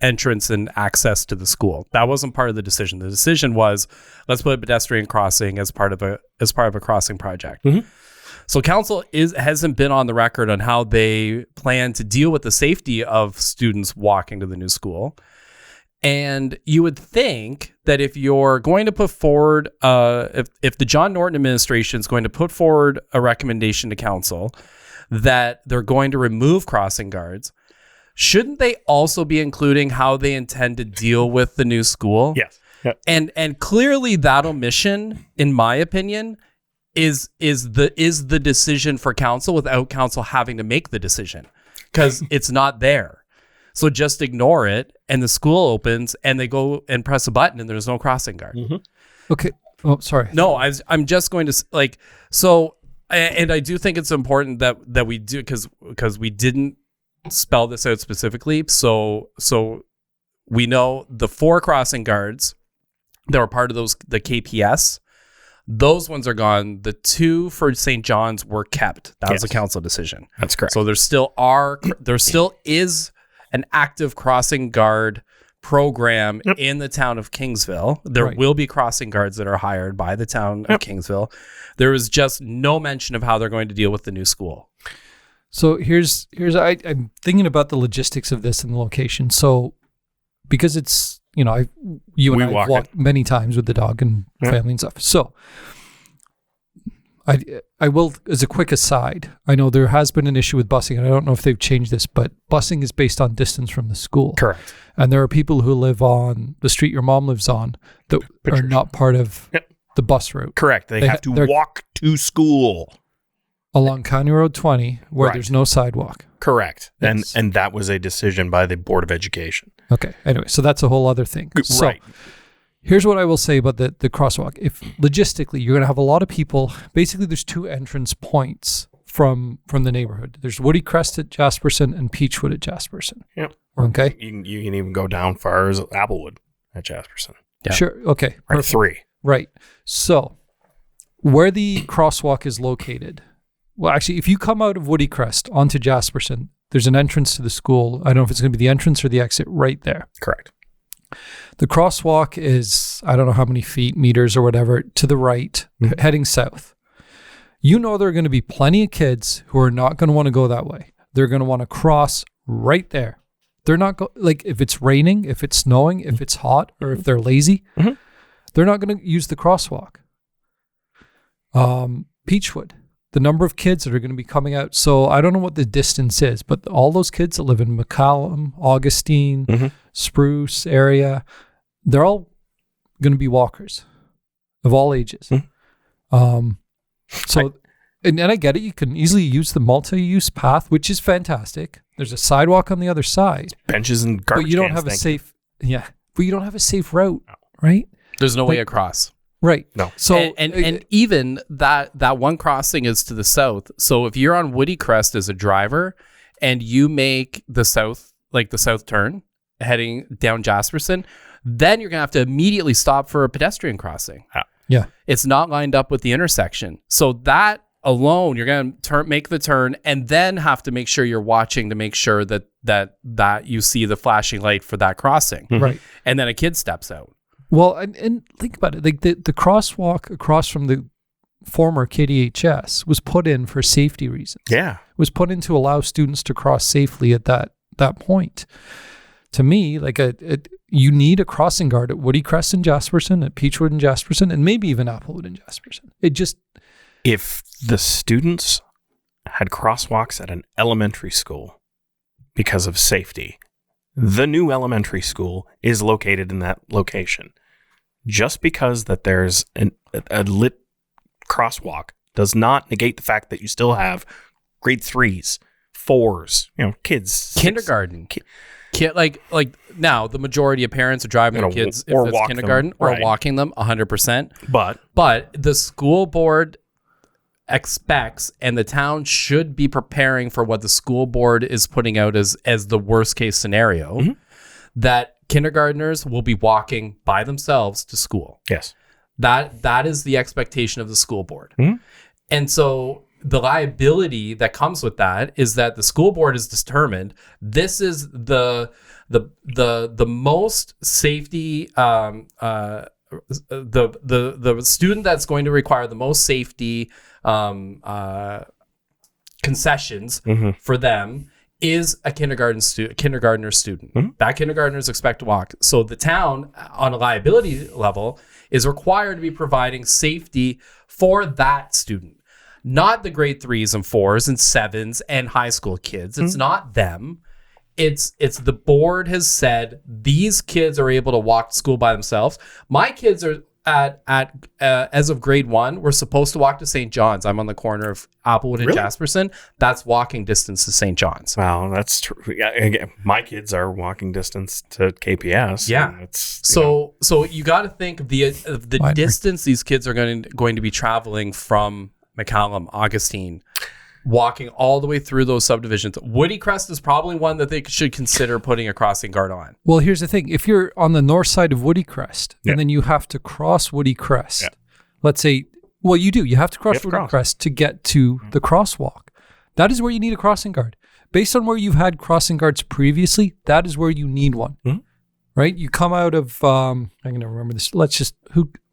entrance and access to the school. That wasn't part of the decision. The decision was, let's put a pedestrian crossing as part of a crossing project. Mm-hmm. So council hasn't been on the record on how they plan to deal with the safety of students walking to the new school. And you would think that if you're going to put forward, if the John Norton administration is going to put forward a recommendation to council that they're going to remove crossing guards, shouldn't they also be including how they intend to deal with the new school? Yes. Yep. And clearly that omission, in my opinion, is the decision for council without council having to make the decision, because it's not there. So just ignore it, and the school opens, and they go and press a button, and there's no crossing guard. Mm-hmm. Okay. Oh, sorry. No, I'm just going to so, and I do think it's important that we do, because we didn't spell this out specifically. So we know the 4 crossing guards that were part of the KPS. Those ones are gone. The 2 for St. John's were kept. That was a council decision. That's correct. So there still is an active crossing guard program in the town of Kingsville. There will be crossing guards that are hired by the town of Kingsville. There is just no mention of how they're going to deal with the new school. So here's I'm thinking about the logistics of this and the location. So because it's, you know, you and I have walked many times with the dog and family and stuff. So I will, as a quick aside, I know there has been an issue with busing, and I don't know if they've changed this, but busing is based on distance from the school. Correct. And there are people who live on the street your mom lives on that are not part of the bus route. Correct. They have to walk to school. Along County Road 20, where there's no sidewalk. Correct. Yes. And that was a decision by the Board of Education. Okay. Anyway, so that's a whole other thing. So here's what I will say about the crosswalk. If logistically, you're going to have a lot of people, basically there's 2 entrance points from the neighborhood. There's Woody Crest at Jasperson and Peachwood at Jasperson. Yep. Okay. You can even go down far as Applewood at Jasperson. Yeah. Sure. Okay. Right. 3. Right. So where the crosswalk is located, well, actually, if you come out of Woody Crest onto Jasperson, there's an entrance to the school. I don't know if it's going to be the entrance or the exit right there. Correct. The crosswalk is, I don't know how many meters or whatever, to the right, heading south. You know there are going to be plenty of kids who are not going to want to go that way. They're going to want to cross right there. They're not like if it's raining, if it's snowing, if it's hot, or if they're lazy, they're not going to use the crosswalk. Peachwood. The number of kids that are going to be coming out. So I don't know what the distance is, but all those kids that live in McCallum, Augustine, Spruce area, they're all going to be walkers of all ages. So, and I get it. You can easily use the multi-use path, which is fantastic. There's a sidewalk on the other side. Benches and garbage but you don't have a safe, but you don't have a safe route, right? There's no way across. Right. No. So and even that one crossing is to the south. So if you're on Woody Crest as a driver and you make the south turn heading down Jasperson, then you're gonna have to immediately stop for a pedestrian crossing. Yeah. It's not lined up with the intersection. So that alone, you're gonna make the turn and then have to make sure you're watching to make sure that you see the flashing light for that crossing. Right. And then a kid steps out. Well, and think about it. Like the crosswalk across from the former KDHS was put in for safety reasons. Yeah. It was put in to allow students to cross safely at that point. To me, like you need a crossing guard at Woody Crest and Jasperson, at Peachwood and Jasperson, and maybe even Applewood and Jasperson. If the students had crosswalks at an elementary school because of safety, the new elementary school is located in that location. Just because that there's a lit crosswalk does not negate the fact that you still have grade 3s, 4s, kids. Kindergarten. Like now, the majority of parents are driving their kids if it's kindergarten or walking them 100%. But the school board expects, and the town should be preparing for what the school board is putting out as the worst case scenario, that kindergartners will be walking by themselves to school. Yes. That is the expectation of the school board. And so the liability that comes with that is that the school board is determined this is the most safety the student that's going to require the most safety concessions for them is a kindergartner student. That kindergartners expect to walk. So the town, on a liability level, is required to be providing safety for that student, not the grade 3s and 4s and 7s and high school kids. It's not them. It's the board has said these kids are able to walk to school by themselves. My kids are at as of grade 1, we're supposed to walk to St. John's. I'm on the corner of Applewood and Jasperson. That's walking distance to St. John's. Wow, that's true. Yeah, again, my kids are walking distance to KPS. Yeah. So you got to think of the distance these kids are going to be traveling from McCallum, Augustine, walking all the way through those subdivisions. Woody Crest is probably one that they should consider putting a crossing guard on. Well, here's the thing. If you're on the north side of Woody Crest, and then you have to cross Woody Crest, let's say, well, you have to cross Woody Crest to get to the crosswalk. That is where you need a crossing guard. Based on where you've had crossing guards previously, that is where you need one, right? You come out of, I'm going to remember this.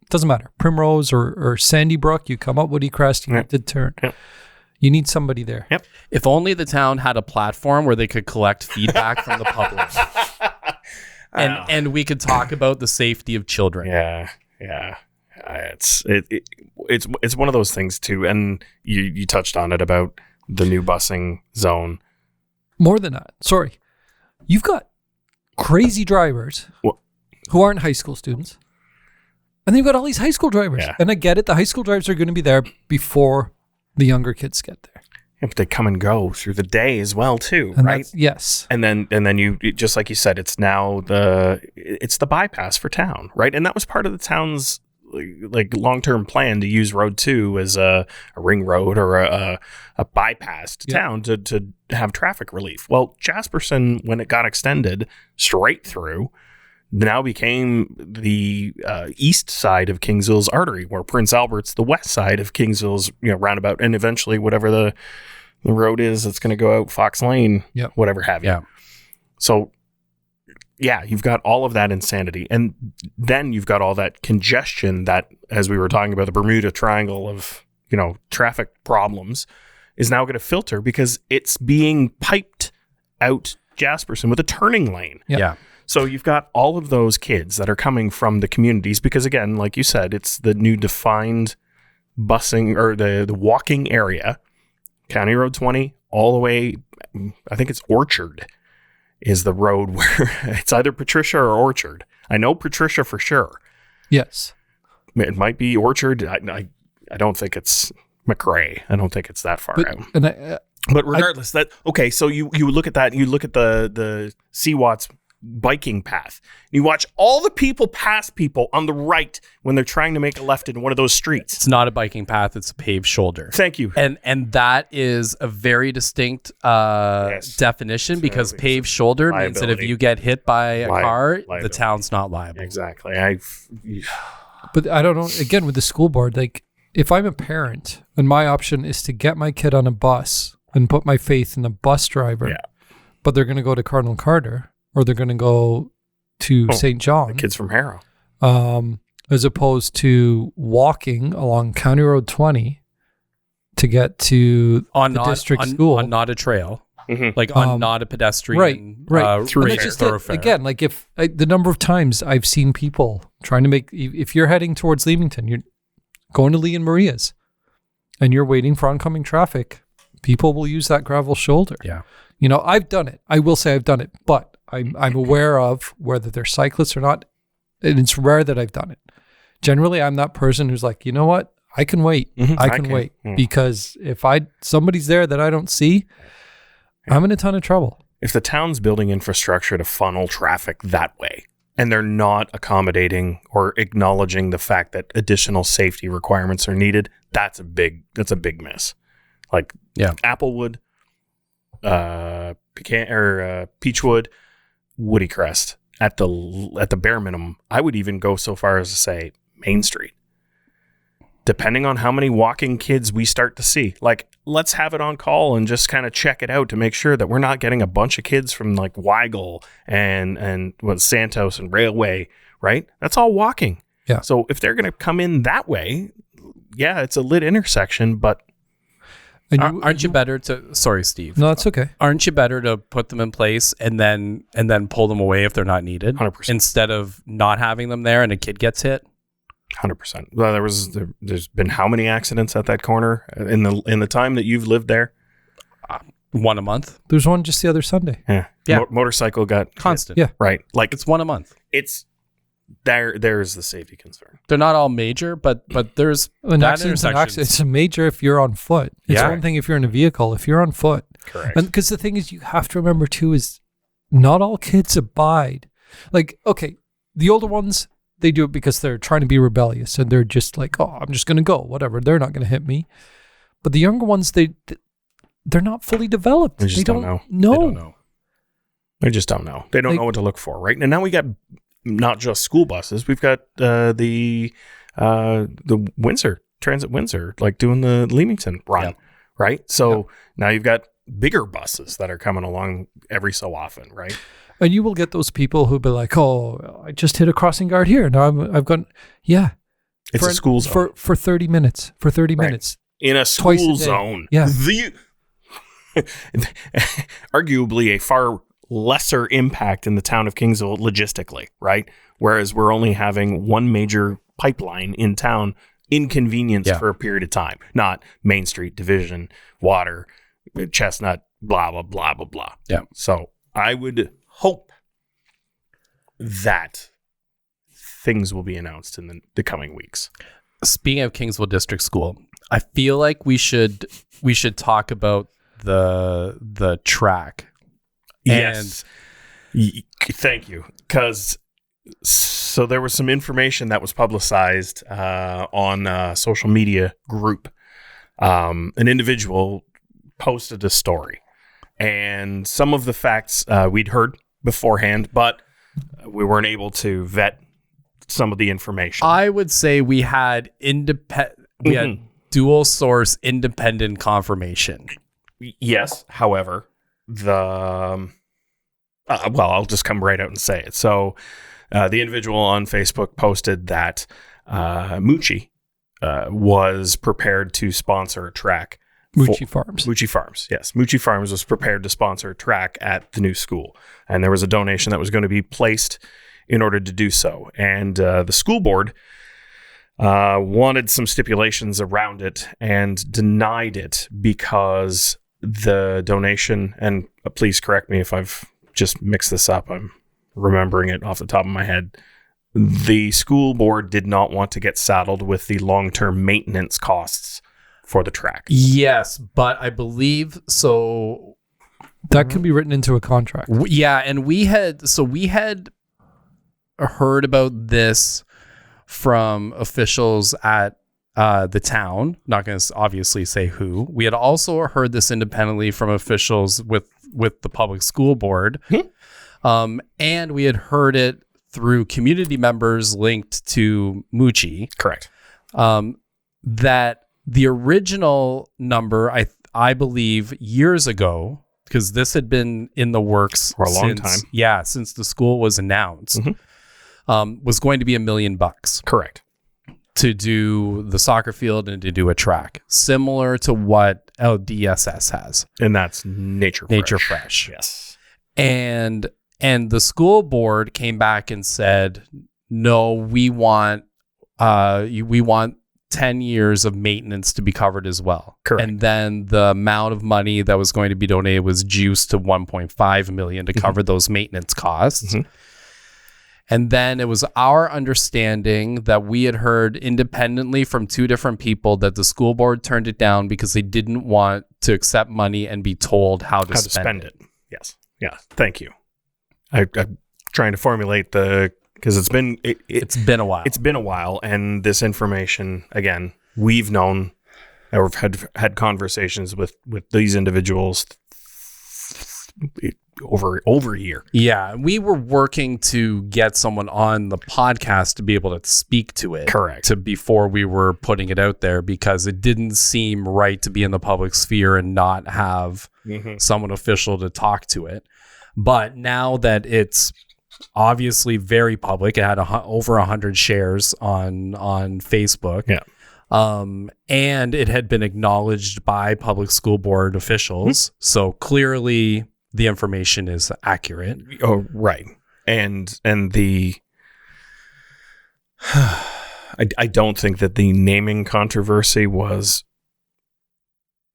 Doesn't matter, Primrose or Sandy Brook, you come up Woody Crest, you did turn. You need somebody there. If only the town had a platform where they could collect feedback from the public, and we could talk about the safety of children. It's one of those things too, and you touched on it about the new busing zone. More than that, sorry, you've got crazy drivers who aren't high school students, and they've got all these high school drivers. And I get it, the high school drivers are going to be there before the younger kids get there. Yeah, but they come and go through the day as well too, and right? Yes. And then you, just like you said, it's now the bypass for town, right? And that was part of the town's like long-term plan to use Road 2 as a ring road or a bypass to town to have traffic relief. Well, Jasperson, when it got extended straight through, now became the east side of Kingsville's artery, where Prince Albert's the west side of Kingsville's roundabout, and eventually whatever the road is that's going to go out Fox Lane, whatever have you. So you've got all of that insanity, and then you've got all that congestion that, as we were talking about, the Bermuda Triangle of traffic problems is now going to filter because it's being piped out Jasperson with a turning lane. So you've got all of those kids that are coming from the communities because, again, like you said, it's the new defined busing or the walking area, County Road 20, all the way, I think it's Orchard is the road where it's either Patricia or Orchard. I know Patricia for sure. Yes. It might be Orchard. I don't think it's McRae. I don't think it's that far out. But regardless, so you look at that, and you look at the Seawatts biking path. You watch all the people pass people on the right when they're trying to make a left in one of those streets. It's not a biking path, it's a paved shoulder. Thank you. And that is a very distinct definition, because paved shoulder means that if you get hit by a car, the town's not liable. Exactly. But I don't know, again, with the school board, like if I'm a parent and my option is to get my kid on a bus and put my faith in the bus driver, but they're going to go to Cardinal Carter, or they're going to go to St. John. The kids from Harrow. As opposed to walking along County Road 20 to get to the district school. On not a trail. Like on not a pedestrian thoroughfare. Again, like if the number of times I've seen people trying to make, if you're heading towards Leamington, you're going to Lee and Maria's, and you're waiting for oncoming traffic, people will use that gravel shoulder. Yeah. I've done it. I will say I've done it, but I'm aware of whether they're cyclists or not, and it's rare that I've done it. Generally, I'm that person who's like, you know what? I can wait. I can wait because if somebody's there that I don't see, I'm in a ton of trouble. If the town's building infrastructure to funnel traffic that way, and they're not accommodating or acknowledging the fact that additional safety requirements are needed, that's a big miss. Like Applewood, Peachwood, Woody Crest. At the bare minimum, I would even go so far as to say Main Street. Depending on how many walking kids we start to see, like, let's have it on call and just kind of check it out to make sure that we're not getting a bunch of kids from like Weigel and Santos and Railway, right? That's all walking. Yeah. So if they're going to come in that way, yeah, it's a lit intersection, but aren't you better to? Sorry, Steve. No, that's okay. Aren't you better to put them in place and then pull them away if they're not needed, 100%, instead of not having them there and a kid gets hit? 100%. Well, there's been how many accidents at that corner in the time that you've lived there? One a month. There's one just the other Sunday. Yeah. Motorcycle got constant. Yeah. Right. Like it's one a month. It's there's the safety concern. They're not all major, but there's an accident. It's a major if you're on foot. It's one thing if you're in a vehicle. If you're on foot, correct. And because the thing is, you have to remember too is not all kids abide. Like, okay, the older ones, they do it because they're trying to be rebellious and they're just like, oh, I'm just going to go, whatever. They're not going to hit me. But the younger ones, they're not fully developed. They just don't know. No. They don't know. They just don't know. They don't know what to look for, right? And now we got not just school buses. We've got the Windsor, Transit Windsor, like doing the Leamington run, right? So now you've got bigger buses that are coming along every so often, right? And you will get those people who'll be like, oh, I just hit a crossing guard here. Now I've gone, it's a school zone. For 30 minutes. For 30 minutes. In a school zone. Yeah. Arguably a far lesser impact in the town of Kingsville logistically, right? Whereas we're only having one major pipeline in town inconvenienced for a period of time, not Main Street, Division, Water, Chestnut, blah, blah, blah, blah, blah. Yeah. So I would hope that things will be announced in the coming weeks. Speaking of Kingsville District School, I feel like we should talk about the track. Yes. Thank you. Because so there was some information that was publicized on a social media group. An individual posted a story, and some of the facts we'd heard beforehand, but we weren't able to vet some of the information. I would say we had had dual source independent confirmation. Yes. However, I'll just come right out and say it. So the individual on Facebook posted that Moochie was prepared to sponsor a track. Moochie Farms. Moochie Farms, yes. Moochie Farms was prepared to sponsor a track at the new school. And there was a donation that was going to be placed in order to do so. And the school board wanted some stipulations around it and denied it because the donation, and please correct me if I've just mixed this up, I'm remembering it off the top of my head. The school board did not want to get saddled with the long-term maintenance costs for the track. Yes, but I believe so. That can be written into a contract. And we had heard about this from officials at the town. Not going to obviously say who. We had also heard this independently from officials with the public school board. And we had heard it through community members linked to Moochie. Correct. That the original number, I believe years ago, because this had been in the works for a long time. Yeah, since the school was announced, was going to be $1 million. Correct. To do the soccer field and to do a track, similar to what LDSS has. And that's Nature Fresh. Yes. And the school board came back and said, no, we want 10 years of maintenance to be covered as well. Correct. And then the amount of money that was going to be donated was juiced to $1.5 million to cover those maintenance costs. And then it was our understanding that we had heard independently from two different people that the school board turned it down because they didn't want to accept money and be told how to spend it. Yes. Yeah. Thank you. I'm trying to formulate because it's been a while. It's been a while, and this information, again, we've known or had conversations with these individuals over a year. Yeah, we were working to get someone on the podcast to be able to speak to it. Correct. Before we were putting it out there, because it didn't seem right to be in the public sphere and not have someone official to talk to it. But now that it's obviously very public, it had over 100 shares on Facebook. Yeah. And it had been acknowledged by public school board officials. So clearly the information is accurate. Oh, right. And the I don't think that the naming controversy was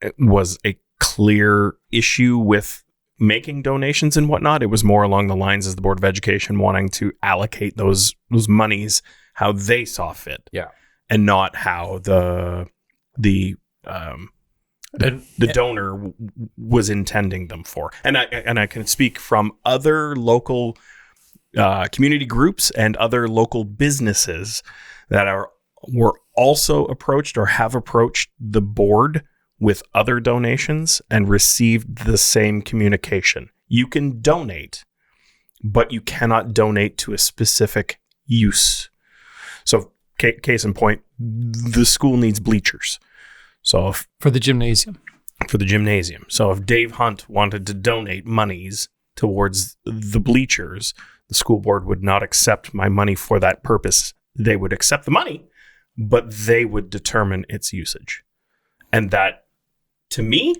a clear issue with making donations and whatnot. It was more along the lines as the Board of Education wanting to allocate those monies how they saw fit. Yeah. And not how the donor was intending them for. And I can speak from other local community groups and other local businesses that were also approached or have approached the board with other donations and received the same communication. You can donate, but you cannot donate to a specific use. So case in point, the school needs bleachers. So for the gymnasium. So if Dave Hunt wanted to donate monies towards the bleachers, the school board would not accept my money for that purpose. They would accept the money, but they would determine its usage. And that, to me,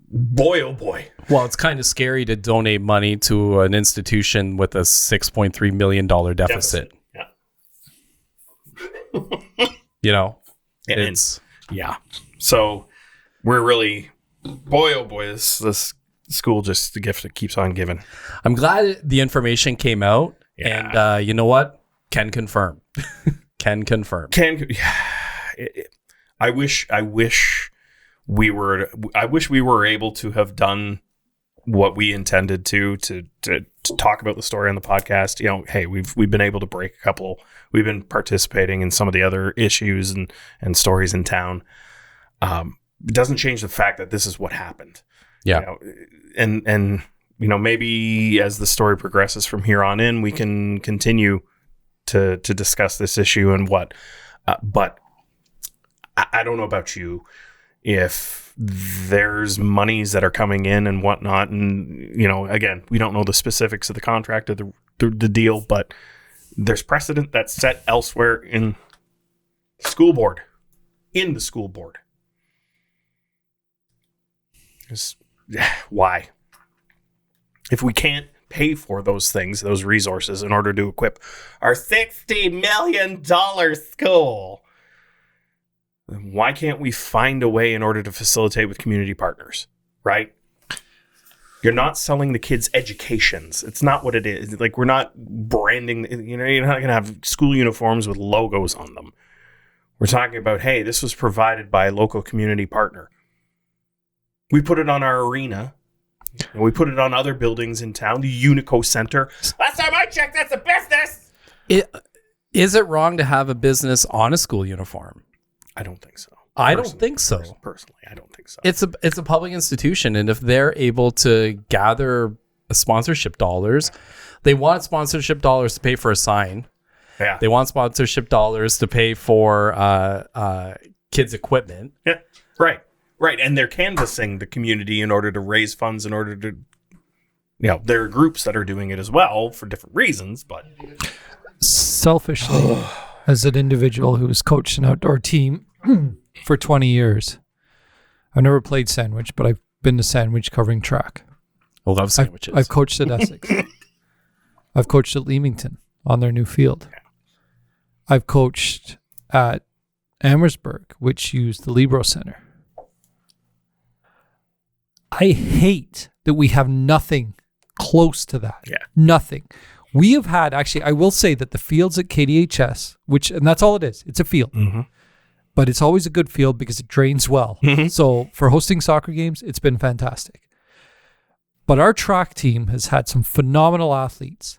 boy, oh boy. Well, it's kind of scary to donate money to an institution with a $6.3 million deficit. Yeah. Yeah. So we're really, boy, oh boy, this school just the gift that keeps on giving. I'm glad the information came out. Yeah. And you know what? Can confirm. I wish we were able to have done what we intended to talk about the story on the podcast. You know, hey, we've been able to break a couple. We've been participating in some of the other issues and stories in town. It doesn't change the fact that this is what happened. Yeah. You know, and you know, maybe as the story progresses from here on in, we can continue to discuss this issue and what. But I don't know about you. If there's monies that are coming in and whatnot, and, you know, again, we don't know the specifics of the contract or the deal, but there's precedent that's set elsewhere in the school board. Why? If we can't pay for those things, those resources, in order to equip our $60 million school, why can't we find a way in order to facilitate with community partners, right? You're not selling the kids educations. It's not what it is. Like, we're not branding, you know, you're not going to have school uniforms with logos on them. We're talking about, hey, this was provided by a local community partner. We put it on our arena, and we put it on other buildings in town, the Unico Center. Last time I checked, that's a business. Is it wrong to have a business on a school uniform? I don't think so. I don't think so. Personally, I don't think so. It's a public institution, and if they're able to gather sponsorship dollars, they want sponsorship dollars to pay for a sign. Yeah. They want sponsorship dollars to pay for kids' equipment. Yeah. Right. And they're canvassing the community in order to raise funds in order to, you know, there are groups that are doing it as well for different reasons, but selfishly, as an individual who has coached an outdoor team for 20 years, I've never played sandwich, but I've been to sandwich covering track. I love sandwiches. I've coached at Essex. I've coached at Leamington on their new field. I've coached at Amherstburg, which used the Libro Center. I hate that we have nothing close to that. Yeah. Nothing. We have had, actually, I will say that the fields at KDHS, and that's all it is, it's a field. Mm-hmm. But it's always a good field because it drains well. Mm-hmm. So for hosting soccer games, it's been fantastic. But our track team has had some phenomenal athletes,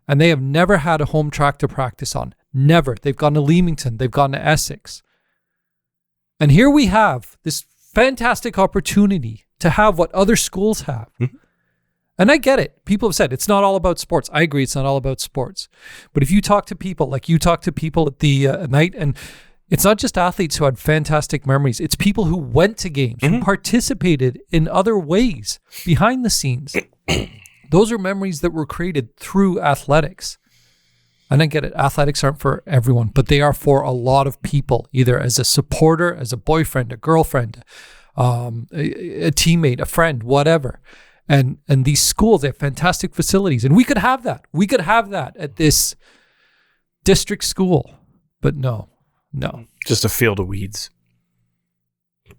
and they have never had a home track to practice on. Never. They've gone to Leamington. They've gone to Essex. And here we have this fantastic opportunity to have what other schools have. Mm-hmm. And I get it. People have said it's not all about sports. I agree, it's not all about sports. But if you talk to people, like you talk to people at the night, and it's not just athletes who had fantastic memories. It's people who went to games, who participated in other ways behind the scenes. Those are memories that were created through athletics. And I get it. Athletics aren't for everyone, but they are for a lot of people, either as a supporter, as a boyfriend, a girlfriend, a teammate, a friend, whatever. And these schools, they have fantastic facilities. And we could have that. We could have that at this district school. But no. Just a field of weeds.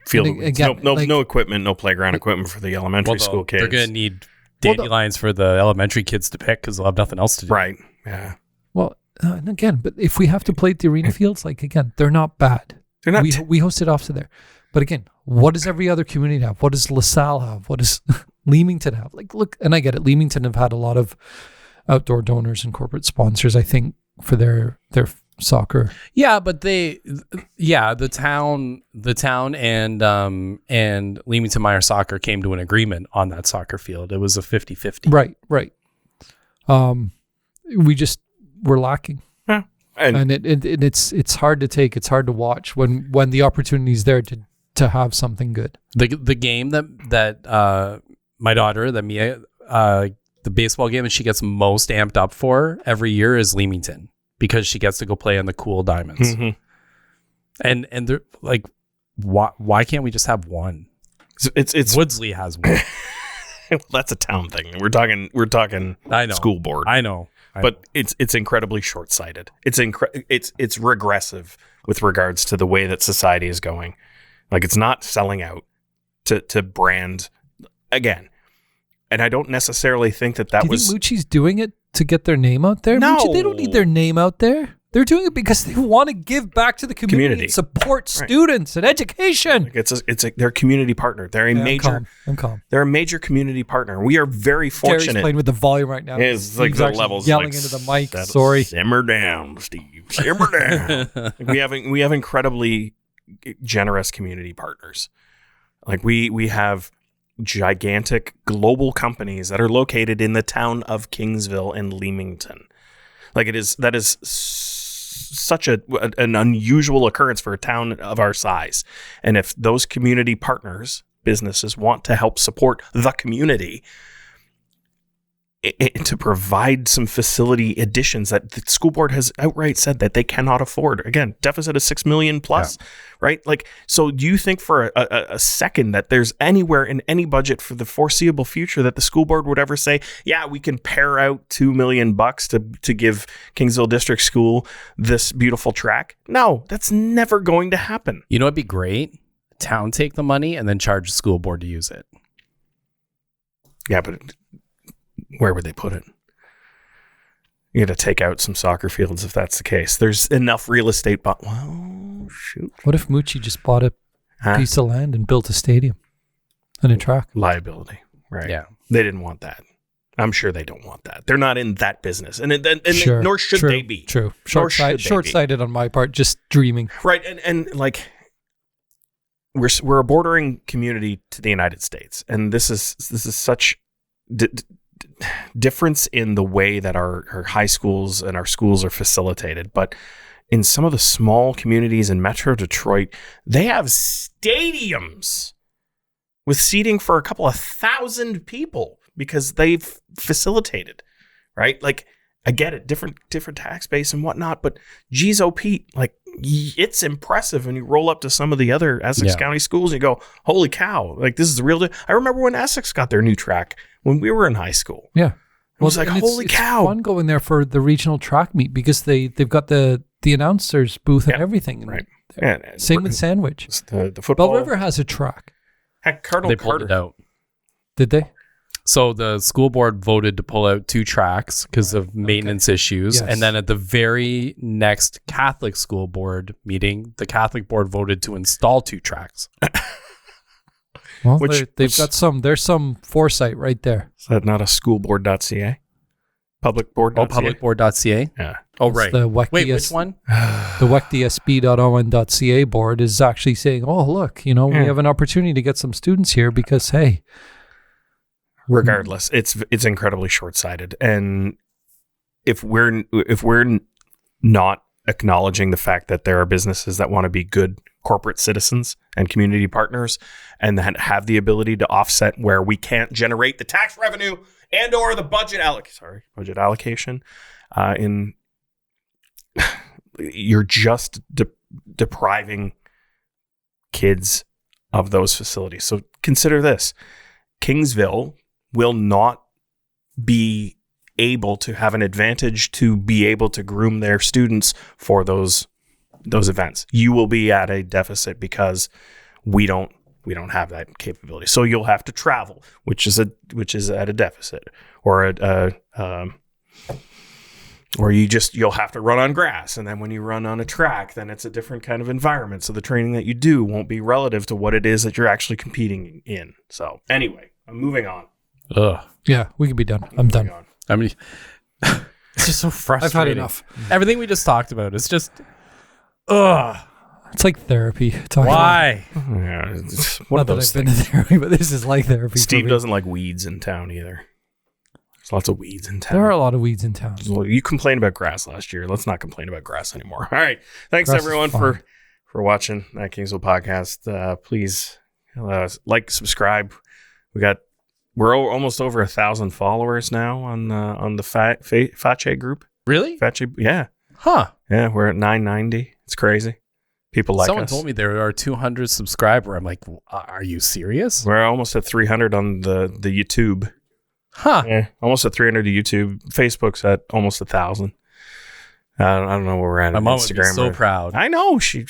Field of weeds. Again, No equipment, no playground equipment for the elementary school kids. They're going to need dandelions for the elementary kids to pick because they'll have nothing else to do. Right. Yeah. Well, and again, but if we have to play at the arena fields, like, again, they're not bad. They're not. We hosted off to there. But again, what does every other community have? What does LaSalle have? What does Leamington have? Like, look, and I get it. Leamington have had a lot of outdoor donors and corporate sponsors, I think, for their soccer. Yeah, but the town and Leamington Meyer Soccer came to an agreement on that soccer field. It was a 50-50. Right. We're lacking. Yeah. And it's hard to take. It's hard to watch when the opportunity's there to have something good. The game that my daughter, that Mia, the baseball game that she gets most amped up for every year is Leamington, because she gets to go play on the cool diamonds. Mm-hmm. And they're like, why can't we just have one? It's Woodsley has one. Well, that's a town thing. We're talking I know. School board. I know. But it's incredibly short-sighted. It's regressive with regards to the way that society is going. Like, it's not selling out to brand again. And I don't necessarily think that Do you was. think Moochie's doing it to get their name out there? No. Moochie, they don't need their name out there. They're doing it because they want to give back to the community. And support students and education. Like they're a community partner. They're a major. I'm calm. They're a major community partner. We are very fortunate. Gary's playing with the volume right now. It's like the levels yelling like, into the mic. Sorry. Simmer down, Steve. Simmer down. Like we have incredibly generous community partners. Like we have gigantic global companies that are located in the town of Kingsville and Leamington. Like that is such an unusual occurrence for a town of our size. And if those community partners, businesses, want to help support the community to provide some facility additions that the school board has outright said that they cannot afford. Again, deficit of $6 million plus, right? Like, so do you think for a second that there's anywhere in any budget for the foreseeable future that the school board would ever say, yeah, we can pare out $2 million to give Kingsville District School this beautiful track? No, that's never going to happen. You know what'd be great? Town take the money and then charge the school board to use it. Yeah, but where would they put it? You got to take out some soccer fields if that's the case. There's enough real estate. Well, shoot. What if Moochie just bought a piece of land and built a stadium and a track? Liability, right? Yeah. They didn't want that. I'm sure they don't want that. They're not in that business, and Sure, nor should they be. True. Short-sighted on my part, just dreaming. Right, and like we're a bordering community to the United States, and this is such difference in the way that our high schools and our schools are facilitated. But in some of the small communities in Metro Detroit, they have stadiums with seating for a couple of thousand people because they've facilitated, right? Like, I get it, different tax base and whatnot, but geez, oh Pete, like, it's impressive when you roll up to some of the other Essex County schools and you go, holy cow, like, this is the real deal. I remember when Essex got their new track when we were in high school. Yeah. It was like, holy cow. It's fun going there for the regional track meet because they've got the announcers booth and everything. Right. Same with Sandwich. The football. Bell River has a track. Heck, Cardinal They pulled Carter. it out. Did they? So the school board voted to pull out 2 tracks because of maintenance issues. Yes. And then at the very next Catholic school board meeting, the Catholic board voted to install 2 tracks. Well, there's some foresight right there. Is that not a schoolboard.ca? Publicboard.ca? Oh, publicboard.ca? Yeah. Oh, It's right. the WEC Wait, DS which one? The WECDSB.on.ca board is actually saying, oh, look, we have an opportunity to get some students here because, hey. Regardless, it's incredibly short-sighted. And if we're not acknowledging the fact that there are businesses that want to be good corporate citizens and community partners and that have the ability to offset where we can't generate the tax revenue and or the budget allocation, you're just depriving kids of those facilities. So consider this. Kingsville will not be able to have an advantage to be able to groom their students for those events. You will be at a deficit because we don't have that capability. So you'll have to travel, which is at a deficit, or you'll have to run on grass, and then when you run on a track, then it's a different kind of environment. So the training that you do won't be relative to what it is that you're actually competing in. So anyway, I'm moving on. Ugh. Yeah, we can be done. I'm done. I mean, it's just so frustrating. I've had enough. Everything we just talked about is just, ugh. It's like therapy. Why? Yeah, it's one of Not that those I've been to things. therapy, but this is like therapy. Steve doesn't like weeds in town either. There's lots of weeds in town. There are a lot of weeds in town. Well, you complained about grass last year. Let's not complain about grass anymore. All right. Thanks Grass is everyone fine. for watching That Kingsville Podcast. Please like, subscribe. We're almost over 1,000 followers now on the Fache group. Really? Fache, yeah. Huh. Yeah, we're at 990. It's crazy. People like Someone us. told me there are 200 subscribers. I'm like, are you serious? We're almost at 300 on the YouTube. Huh. Yeah, almost at 300 to YouTube. Facebook's at almost 1,000. I don't know where we're at. My on mom would be Instagram. so proud. I know. She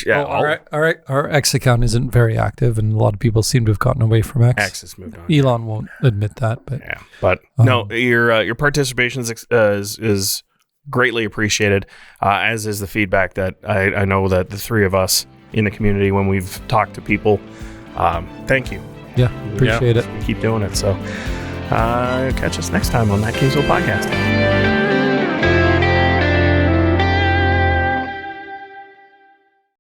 yeah, Our X account isn't very active, and a lot of people seem to have gotten away from X. X has moved on. Elon won't admit that, but Yeah, but no, your participation is greatly appreciated, as is the feedback that I know that the three of us in the community, when we've talked to people, thank you. yeah, appreciate it. Keep doing it. So catch us next time on That Kingsville Podcast.